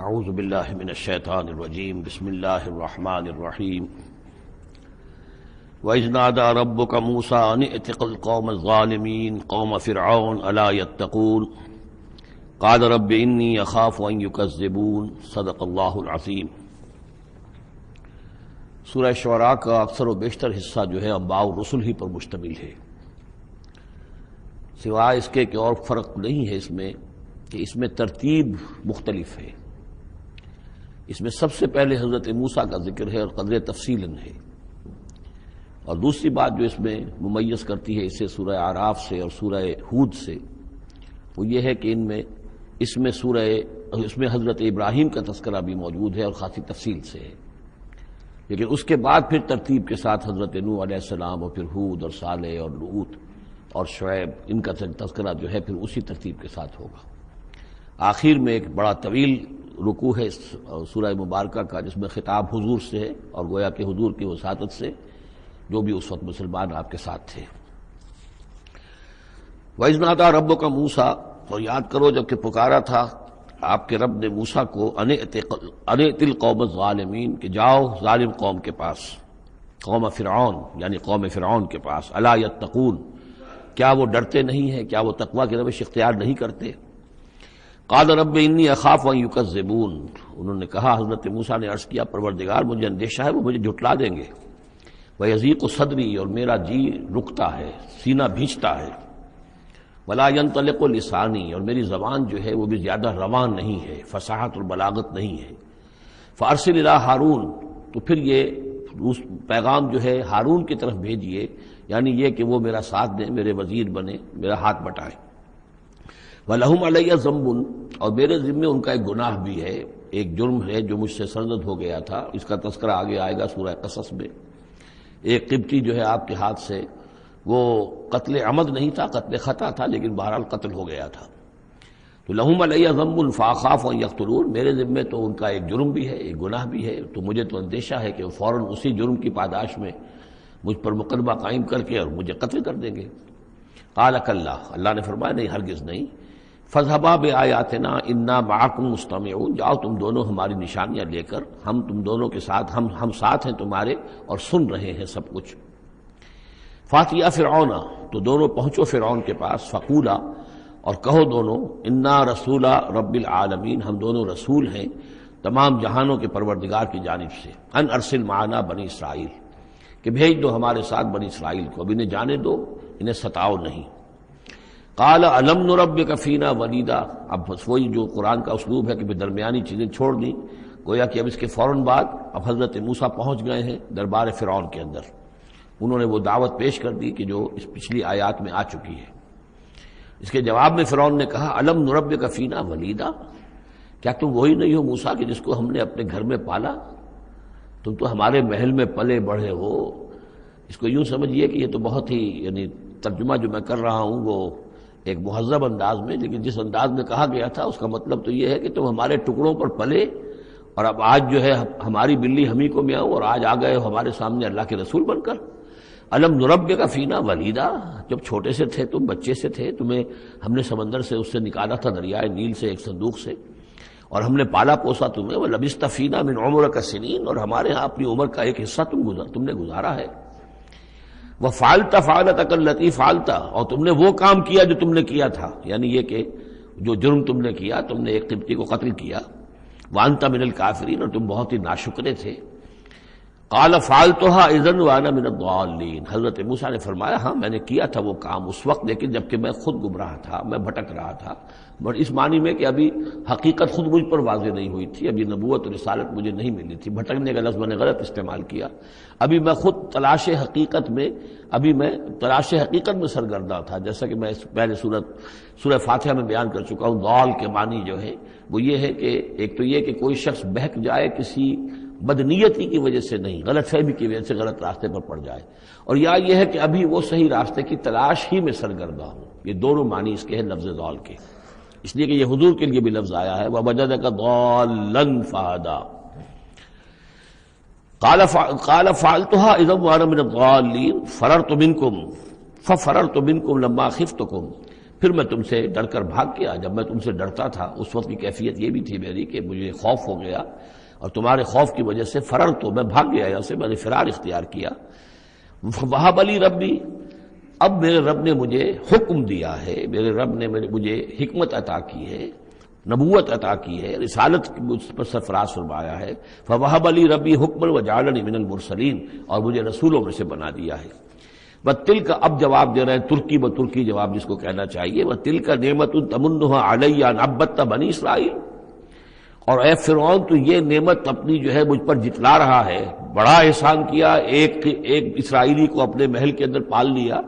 اعوذ باللہ من الشیطان الرجیم بسم اللہ الرحمن الرحیم وَإِذْ نَادَى رَبُّكَ مُوسَىٰ أَنِ ائْتِ الْقَوْمَ الظَّالِمِينَ قَوْمَ فِرْعَوْنَ أَلَا يَتَّقُونَ قَالَ رَبِّ إِنِّي أَخَافُ أَن يُكَذِّبُونَ صدق اللہ العظیم۔ سورہ شعراء کا اکثر و بیشتر حصہ جو ہے انباء الرسل ہی پر مشتمل ہے، سوائے اس کے کہ اور فرق نہیں ہے اس میں کہ اس میں ترتیب مختلف ہے۔ اس میں سب سے پہلے حضرت موسیٰ کا ذکر ہے اور قدر تفصیلاً ہے، اور دوسری بات جو اس میں ممیز کرتی ہے اسے سورہ اعراف سے اور سورہ ہود سے، وہ یہ ہے کہ اس میں حضرت ابراہیم کا تذکرہ بھی موجود ہے اور خاصی تفصیل سے ہے، لیکن اس کے بعد پھر ترتیب کے ساتھ حضرت نوح علیہ السلام اور پھر ہود اور صالح اور لوط اور شعیب، ان کا تذکرہ جو ہے پھر اسی ترتیب کے ساتھ ہوگا۔ آخر میں ایک بڑا طویل رکوع ہے سورہ مبارکہ کا، جس میں خطاب حضور سے ہے اور گویا کہ حضور کی وساطت سے جو بھی اس وقت مسلمان آپ کے ساتھ تھے۔ وَإِذْ نَادَىٰ رَبُّكَ مُوسَىٰ، اور یاد کرو جب کہ پکارا تھا آپ کے رب نے موسیٰ کو أَنِ ائْتِ الْقَوْمَ الظَّالِمِينَ، کہ جاؤ ظالم قوم کے پاس، قوم فرعون یعنی قوم فرعون کے پاس، أَلَا يَتَّقُونَ، کیا وہ ڈرتے نہیں ہیں، کیا وہ تقویٰ کی روش اختیار نہیں کرتے؟ قال رب انی اخاف ان یکذبون، انہوں نے کہا، حضرت موسیٰ نے عرض کیا، پروردگار مجھے اندیشہ ہے وہ مجھے جھٹلا دیں گے، ویضیق صدری، اور میرا جی رکتا ہے، سینہ بھینچتا ہے، ولا ینطلق لسانی، اور میری زبان جو ہے وہ بھی زیادہ روان نہیں ہے، فصاحت اور بلاغت نہیں ہے، فارسل الی ہارون، تو پھر یہ پیغام جو ہے ہارون کی طرف بھیجیے، یعنی یہ کہ وہ میرا ساتھ دیں، میرے وزیر بنے، میرا ہاتھ بٹائیں۔ وَلَهُمْ عَلَيَّ ذَنْبٌ، اور میرے ذمے ان کا ایک گناہ بھی ہے، ایک جرم ہے جو مجھ سے سرزد ہو گیا تھا، اس کا تذکرہ آگے آئے گا سورہ قصص میں۔ ایک قبطی جو ہے آپ کے ہاتھ سے، وہ قتل عمد نہیں تھا، قتل خطا تھا، لیکن بہرحال قتل ہو گیا تھا۔ تو لَهُمْ عَلَيَّ ذَنْبٌ فَأَخَافُ أَن يَقْتُلُونِ، میرے ذمے تو ان کا ایک جرم بھی ہے، ایک گناہ بھی ہے، تو مجھے تو اندیشہ ہے کہ وہ فوراً اسی جرم کی پاداش میں مجھ پر مقدمہ قائم کر کے اور مجھے قتل کر دیں گے۔ قَالَ كَلَّا، اللہ نے فرمایا نہیں، ہرگز نہیں، فَاذْهَبَا بِآيَاتِنَا إِنَّا مَعَكُمْ مُسْتَمِعُونَ، جاؤ تم دونوں ہماری نشانیاں لے کر، ہم تم دونوں کے ساتھ، ہم ساتھ ہیں تمہارے اور سن رہے ہیں سب کچھ۔ فَأْتِيَا فِرْعَوْنَ، تو دونوں پہنچو فرعون کے پاس، فَقُولَا، اور کہو دونوں، إِنَّا رَسُولَ رَبِّ الْعَالَمِينَ، ہم دونوں رسول ہیں تمام جہانوں کے پروردگار کی جانب سے، أَنْ أَرْسِلْ مَعَنَا بنی اسرائیل، کہ بھیج دو ہمارے ساتھ بنی اسرائیل کو، اب انہیں جانے دو، انہیں ستاؤ نہیں۔ قال الم نربک فینا ولیدا، اب وہی جو قرآن کا اسلوب ہے کہ درمیانی چیزیں چھوڑ دیں، گویا کہ اب اس کے فوراً بعد اب حضرت موسیٰ پہنچ گئے ہیں دربار فرعون کے اندر، انہوں نے وہ دعوت پیش کر دی کہ جو اس پچھلی آیات میں آ چکی ہے۔ اس کے جواب میں فرعون نے کہا، الم نربک فینا ولیدا، کیا تم وہی نہیں ہو موسیٰ کہ جس کو ہم نے اپنے گھر میں پالا؟ تم تو ہمارے محل میں پلے بڑھے ہو۔ اس کو یوں سمجھیے کہ یہ تو بہت ہی، یعنی ترجمہ جو میں کر رہا ہوں وہ ایک مہذب انداز میں، لیکن جس انداز میں کہا گیا تھا اس کا مطلب تو یہ ہے کہ تم ہمارے ٹکڑوں پر پلے، اور اب آج جو ہے ہماری بلی ہمیں کو میاؤں، اور آج آ گئے ہو ہمارے سامنے اللہ کے رسول بن کر۔ الم نربک فینا ولیدا، جب چھوٹے سے تھے تم، بچے سے تھے، تمہیں ہم نے سمندر سے اس سے نکالا تھا، دریائے نیل سے، ایک صندوق سے، اور ہم نے پالا پوسا تمہیں، وَلَبِثْتَ فِينَا مِنْ عُمُرِكَ سِنِينَ، اور ہمارے ہاں اپنی عمر کا ایک حصہ تم نے گزارا ہے۔ وَفَعَلْتَ فَعَلَتَكَ الَّتِي فَعَلْتَ، اور تم نے وہ کام کیا جو تم نے کیا تھا، یعنی یہ کہ جو جرم تم نے کیا، تم نے ایک قبطی کو قتل کیا، وَأَنْتَ مِنَ الْكَافِرِينَ، اور تم بہت ہی ناشکرے تھے۔ قَالَ فَعَلْتُهَا إِذًا وَأَنَا مِنَ الضَّالِّينَ، حضرت موسیٰ نے فرمایا، ہاں میں نے کیا تھا وہ کام اس وقت، لیکن جبکہ میں خود گمراہ تھا، میں بھٹک رہا تھا، اور اس معنی میں کہ ابھی حقیقت خود مجھ پر واضح نہیں ہوئی تھی، ابھی نبوت اور رسالت مجھے نہیں ملی تھی، بھٹکنے کا لفظ میں نے غلط استعمال کیا، ابھی میں خود تلاش حقیقت میں سرگرداں تھا، جیسا کہ میں پہلے سورہ فاتحہ میں بیان کر چکا ہوں۔ ضال کے معنی جو ہے وہ یہ ہے کہ ایک تو یہ کہ کوئی شخص بہک جائے کسی بدنیتی کی وجہ سے نہیں، غلط فہمی کی وجہ سے غلط راستے پر پڑ جائے، اور یا یہ ہے کہ ابھی وہ صحیح راستے کی تلاش ہی میں سرگرداں ہوں۔ یہ دونوں معنی اس کے ہیں لفظ ضال کے، اس لیے کہ یہ حضور کے لیے بھی لفظ آیا ہے، وَوَجَدَكَ ضَالًّا فَهَدَىٰ۔ قَالَ فَعَلْتُهَا إِذًا وَأَنَا مِنَ الضَّالِّينَ فَفَرَرْتُ مِنكُمْ لَمَّا خِفْتُكُمْ، پھر میں تم سے ڈر کر بھاگ گیا. جب میں تم سے ڈرتا تھا اس وقت کی کیفیت یہ بھی تھی میری کہ مجھے خوف ہو گیا اور تمہارے خوف کی وجہ سے فرر تو میں بھاگ گیا یہاں سے، میں نے فرار اختیار کیا. وہب لی ربی، اب میرے رب نے مجھے حکم دیا ہے، میرے رب نے مجھے حکمت عطا کی ہے، نبوت عطا کی ہے، رسالت پر سرفراز فرمایا ہے. فوہب لی ربی حکما وجعلنی من المرسلین، اور مجھے رسولوں میں سے بنا دیا ہے. وَتِلْكَ، اب جواب دے رہے ہیں ترکی بترکی جواب جس کو کہنا چاہیے. وَتِلْكَ نعمت تمنها علی ان عبدت بنی اسرائیل، اور اے فرعون تو یہ نعمت اپنی جو ہے مجھ پر جتلا رہا ہے، بڑا احسان کیا، ایک اسرائیلی کو اپنے محل کے اندر پال لیا،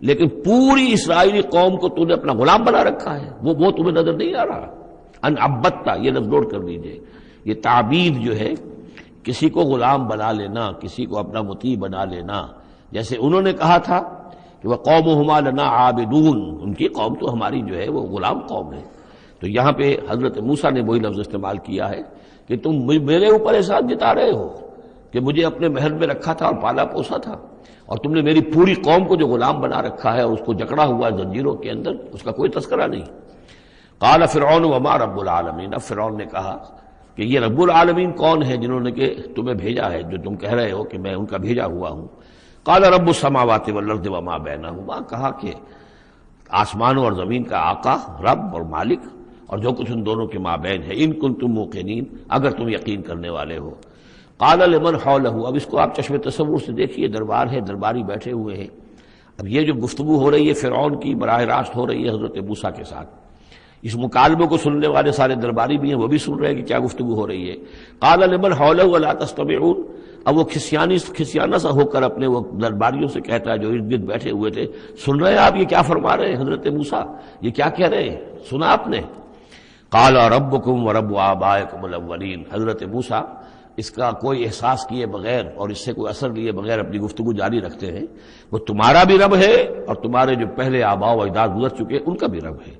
لیکن پوری اسرائیلی قوم کو تو نے اپنا غلام بنا رکھا ہے، وہ تمہیں نظر نہیں آ رہا. ان عبدت، یہ لفظ نوٹ کر لیجیے، یہ تعبید جو ہے کسی کو غلام بنا لینا، کسی کو اپنا مطیع بنا لینا. جیسے انہوں نے کہا تھا کہ وَقَوْمُهُمَا لَنَا عَابِدُونَ، ان کی قوم تو ہماری جو ہے وہ غلام قوم ہے. تو یہاں پہ حضرت موسیٰ نے وہی لفظ استعمال کیا ہے کہ تم میرے اوپر احسان جتا رہے ہو کہ مجھے اپنے محل میں رکھا تھا اور پالا پوسا تھا، اور تم نے میری پوری قوم کو جو غلام بنا رکھا ہے اور اس کو جکڑا ہوا ہے زنجیروں کے اندر، اس کا کوئی تذکرہ نہیں. قال فرعون وما رب العالمین، اب فرعون نے کہا کہ یہ رب العالمین کون ہے جنہوں نے کہ تمہیں بھیجا ہے، جو تم کہہ رہے ہو کہ میں ان کا بھیجا ہوا ہوں. قال رب السماوات والارض وما بینہما، کہا کہ آسمانوں اور زمین کا آقا، رب اور مالک، اور جو کچھ ان دونوں کے مابین ہے، ان کنتم موقنین، اگر تم یقین کرنے والے ہو. قال لمن حولہ، اب اس کو آپ چشم تصور سے دیکھیے، دربار ہے، درباری بیٹھے ہوئے ہیں. اب یہ جو گفتگو ہو رہی ہے فرعون کی براہ راست ہو رہی ہے حضرت موسیٰ کے ساتھ. اس مکالمے کو سننے والے سارے درباری بھی ہیں، وہ بھی سن رہے ہیں کہ کیا گفتگو ہو رہی ہے. قال لمن حولہ ولا تستمعون، اب وہ کھسیانہ سا ہو کر اپنے وہ درباریوں سے کہتا ہے جو ارد گرد بیٹھے ہوئے تھے، سن رہے ہیں آپ یہ کیا فرما رہے ہیں حضرت موسیٰ، یہ کیا کہہ رہے ہیں، سنا آپ نے؟ قال ربکم ورب آبائکم الاولین، حضرت موسیٰ اس کا کوئی احساس کیے بغیر اور اس سے کوئی اثر لیے بغیر اپنی گفتگو جاری رکھتے ہیں. وہ تمہارا بھی رب ہے اور تمہارے جو پہلے آباء و اجداد گزر چکے ان کا بھی رب ہے.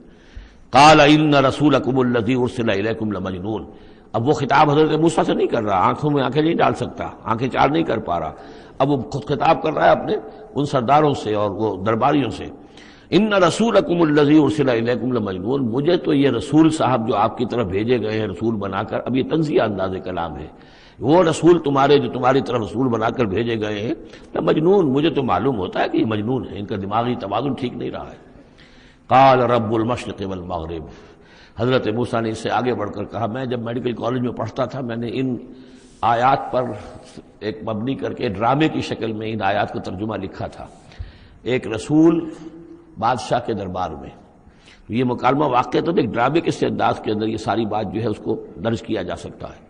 قال ان رسولکم الذی ارسل الیکم لمجنون، اب وہ خطاب حضرت موسیٰ سے نہیں کر رہا، آنکھوں میں آنکھیں نہیں ڈال سکتا، آنکھیں چار نہیں کر پا رہا، اب وہ خود خطاب کر رہا ہے اپنے ان سرداروں سے اور وہ درباریوں سے. ان رسولکم الذی ارسل الیکم لمجنون، مجھے تو یہ رسول صاحب جو آپ کی طرف بھیجے گئے ہیں رسول بنا کر، اب یہ تنزیہ انداز کلام ہے، وہ رسول تمہارے جو تمہاری طرف رسول بنا کر بھیجے گئے ہیں مجنون، مجھے تو معلوم ہوتا ہے کہ یہ مجنون ہے، ان کا دماغی توازن ٹھیک نہیں رہا ہے. قال رب المشرق والمغرب، حضرت موسیٰ نے اس سے آگے بڑھ کر کہا میں جب میڈیکل کالج میں پڑھتا تھا میں نے ان آیات پر ایک مبنی کر کے ڈرامے کی شکل میں ان آیات کا ترجمہ لکھا تھا. ایک رسول بادشاہ کے دربار میں، یہ مکالمہ واقع تو ایک ڈرامے کے انداز کے اندر یہ ساری بات جو ہے اس کو درج کیا جا سکتا ہے.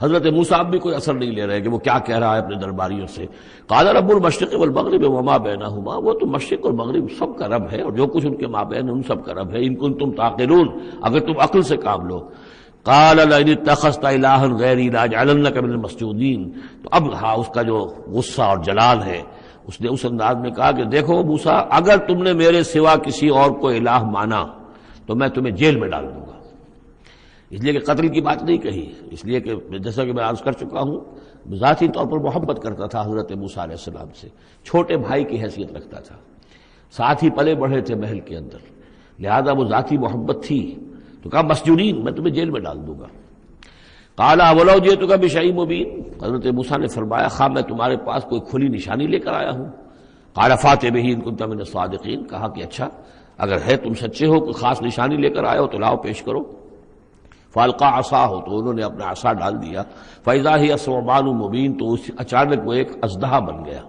حضرت موسیٰ بھی کوئی اثر نہیں لے رہے کہ وہ کیا کہہ رہا ہے اپنے درباریوں سے. قال رب المشرق والمغرب وما بینہما، وہ تو مشرق اور مغرب سب کا رب ہے اور جو کچھ ان کے مابین ان سب کا رب ہے. ان کنتم تعقلون، اگر تم عقل سے کام لو. قال لئن اتخذت الہا غیری لاجعلنک من المسجونین، تو اب ہاں اس کا جو غصہ اور جلال ہے اس نے اس انداز میں کہا کہ دیکھو موسیٰ، اگر تم نے میرے سوا کسی اور کو الہ مانا تو میں تمہیں جیل میں ڈال دوں گا. اس لیے کہ قتل کی بات نہیں کہی، اس لیے کہ جیسا کہ میں عرض کر چکا ہوں ذاتی طور پر محبت کرتا تھا حضرت موسیٰ علیہ السلام سے، چھوٹے بھائی کی حیثیت رکھتا تھا، ساتھ ہی پلے بڑھے تھے محل کے اندر، لہذا وہ ذاتی محبت تھی. تو کہا مسجونین، میں تمہیں جیل میں ڈال دوں گا. قال اولو جئتک بشیء مبین، حضرت موسیٰ نے فرمایا خواہ میں تمہارے پاس کوئی کھلی نشانی لے کر آیا ہوں. قال فات بہ ان کنت من الصادقین، کہا کہ اچھا اگر ہے تم سچے ہو کوئی خاص نشانی لے کر آئے ہو تو لاؤ پیش کرو. فالقا عصاہ، تو انہوں نے اپنا عصا ڈال دیا. فاذا ہی ثعبان مبین، تو اچانک وہ ایک اژدہا بن گیا.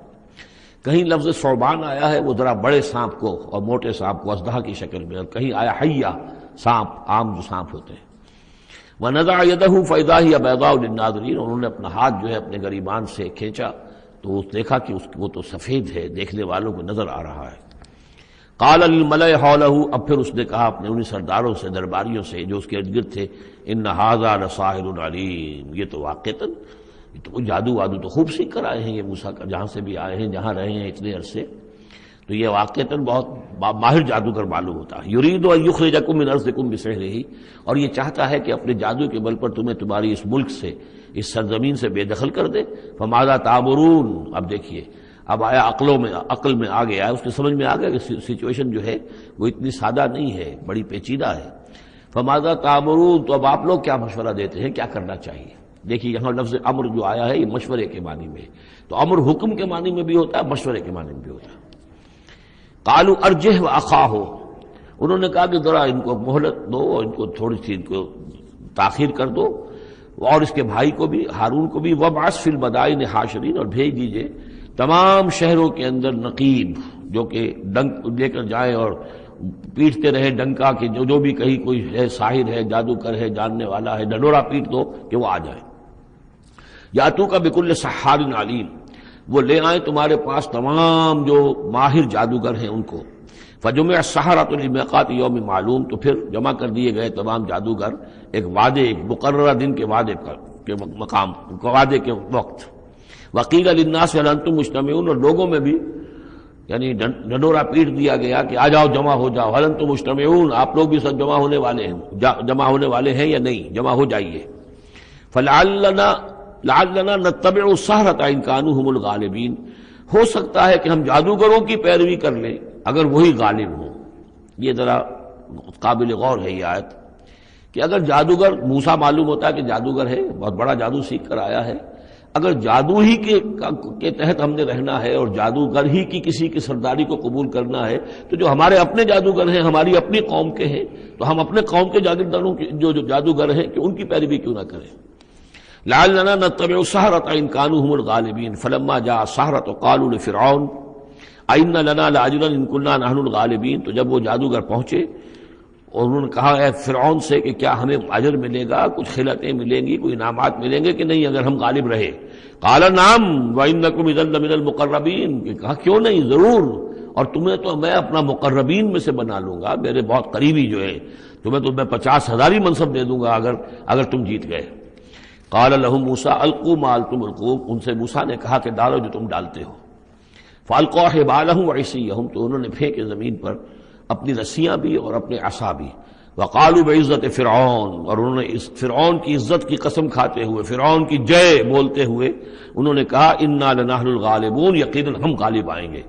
کہیں لفظ ثعبان آیا ہے وہ ذرا بڑے سانپ کو اور موٹے سانپ کو اژدہا کی شکل میں، اور کہیں آیا حیہ، سانپ، عام جو سانپ ہوتے ہیں. ونزع یدہ فاذا ہی بیضاء للناظرین، انہوں نے اپنا ہاتھ جو ہے اپنے گریبان سے کھینچا تو دیکھا کہ وہ تو سفید ہے، دیکھنے والوں کو نظر آ رہا ہے. قال للملأ حولہ، اب پھر اس نے کہا اپنے انہیں سرداروں سے، درباریوں سے جو اس کے ارد گرد تھے، ان ھذا لساحر علیم، یہ تو واقعتاً یہ تو جادو وادو تو خوب سیکھ کر آئے ہیں یہ موسیٰ کا، جہاں سے بھی آئے ہیں، جہاں رہے ہیں اتنے عرصے، تو یہ واقعتاً بہت ماہر جادوگر معلوم ہوتا ہے. یرید ان یخرجکم من ارضکم بسحرہ، اور یہ چاہتا ہے کہ اپنے جادو کے بل پر تمہیں تمہاری اس ملک سے، اس سرزمین سے بے دخل کر دے. فماذا تأمرون، اب دیکھیے اب آیا عقل میں آ گیا، اس کے سمجھ میں آ گیا کہ سچویشن جو ہے وہ اتنی سادہ نہیں ہے، بڑی پیچیدہ ہے۔ فماذا تأمرون، تو اب آپ لوگ کیا مشورہ دیتے ہیں، کیا کرنا چاہیے؟ دیکھیے یہاں لفظ امر جو آیا ہے یہ مشورے کے معنی میں، تو امر حکم کے معنی میں بھی ہوتا ہے، مشورے کے معنی میں بھی ہوتا ہے۔ قالوا ارجح واخاہ، انہوں نے کہا کہ ذرا ان کو مہلت دو اور ان کو تھوڑی سی ان کو تاخیر کر دو، اور اس کے بھائی کو بھی، ہارون کو بھی، وابعث فی المدائن حاشرین، اور بھیج دیجئے تمام شہروں کے اندر نقیب جو کہ ڈنک لے کر جائیں اور پیٹتے رہے ڈنکا کہ جو بھی کہیں کوئی ہے ساحر ہے، جادوگر ہے، جاننے والا ہے، ڈنڈورا پیٹ دو کہ وہ آ جائے۔ یاتوک بکل سحار علیم، وہ لے آئیں تمہارے پاس تمام جو ماہر جادوگر ہیں ان کو۔ فجمع السحرۃ لمیقات یوم معلوم، تو پھر جمع کر دیے گئے تمام جادوگر ایک وعدے، ایک مقررہ دن کے وعدے کے مقام، وعدے کے وقت۔ وقیل للناس هل انتم مجتمعون، اور لوگوں میں بھی یعنی ڈنڈورا پیٹ دیا گیا کہ آ جاؤ، جمع ہو جاؤ، هل انتم مجتمعون، آپ لوگ بھی سب جمع ہونے والے ہیں یا نہیں، جمع ہو جائیے۔ لعلنا نتبع السحرۃ ان كانوا هم الغالبین، ہو سکتا ہے کہ ہم جادوگروں کی پیروی کر لیں اگر وہی غالب ہوں۔ یہ ذرا قابل غور ہے یہ آیت کہ اگر جادوگر، موسیٰ معلوم ہوتا ہے کہ جادوگر ہے، بہت بڑا جادو سیکھ کر آیا ہے، اگر جادو ہی کے تحت ہم نے رہنا ہے اور جادوگر ہی کی کسی کی سرداری کو قبول کرنا ہے، تو جو ہمارے اپنے جادوگر ہیں، ہماری اپنی قوم کے ہیں، تو ہم اپنے قوم کے جاگیرداروں جو جادوگر ہیں کہ ان کی پیروی کیوں نہ کریں۔ لعلنا نتبع السحرۃ ان كانوا هم الغالبین فلما جاء السحرۃ قالوا لفرعون ائن لنا لاجرا ان كنا نحن الغالبین، تو جب وہ جادوگر پہنچے اور انہوں نے کہا اے فرعون سے کہ کیا ہمیں اجر ملے گا، کچھ خلعتیں ملیں گی، کوئی انعامات ملیں گے کہ نہیں اگر ہم غالب رہے؟ قال نعم وانکم اذا لمن المقربین، کہ کہا کیوں نہیں، ضرور، اور تمہیں تو میں اپنا مقربین میں سے بنا لوں گا، میرے بہت قریبی جو ہے، تمہیں تو میں 50,000 منصب دے دوں گا اگر تم جیت گئے۔ قال لهم موسیٰ القوا ما انتم ملقون، ان سے موسیٰ نے کہا کہ ڈالو جو تم ڈالتے ہو۔ فالقوا حبالهم وعصیهم، تو انہوں نے پھینکے زمین پر اپنی رسیاں بھی اور اپنے عصا بھی۔ وقالوا بعزت فرعون، اور انہوں نے اس فرعون کی عزت کی قسم کھاتے ہوئے، فرعون کی جے بولتے ہوئے انہوں نے کہا انا لنحن الغالبون، یقیناً ہم غالب آئیں گے۔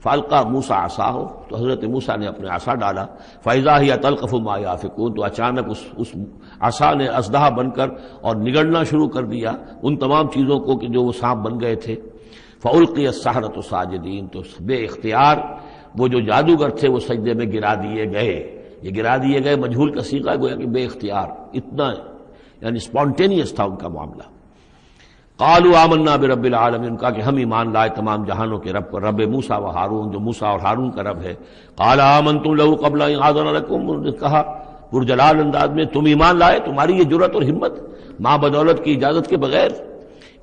فالقى موسیٰ عصاہ، تو حضرت موسیٰ نے اپنے عصا ڈالا، فاذا هي تلقف ما يافكون، تو اچانک اس عصا نے اسدحہ بن کر اور نگڑنا شروع کر دیا ان تمام چیزوں کو کہ جو وہ سانپ بن گئے تھے۔ فالقي السحرة ساجدين، تو بے اختیار وہ جو جادوگر تھے وہ سجدے میں گرا دیے گئے۔ یہ گرا دیے گئے مجہول کا صیغہ گویا کہ بے اختیار، اتنا یعنی سپونٹینیس تھا ان کا معاملہ۔ قالوا آمنا برب العالمین، کہا کہ ہم ایمان لائے تمام جہانوں کے رب پر، رب موسیٰ و ہارون، جو موسیٰ اور ہارون کا رب ہے۔ قال آمنتم له قبل ان آذن لكم، انہوں نے کہا پرجلال انداز میں، تم ایمان لائے، تمہاری یہ جرأت اور ہمت ماں بدولت کی اجازت کے بغیر۔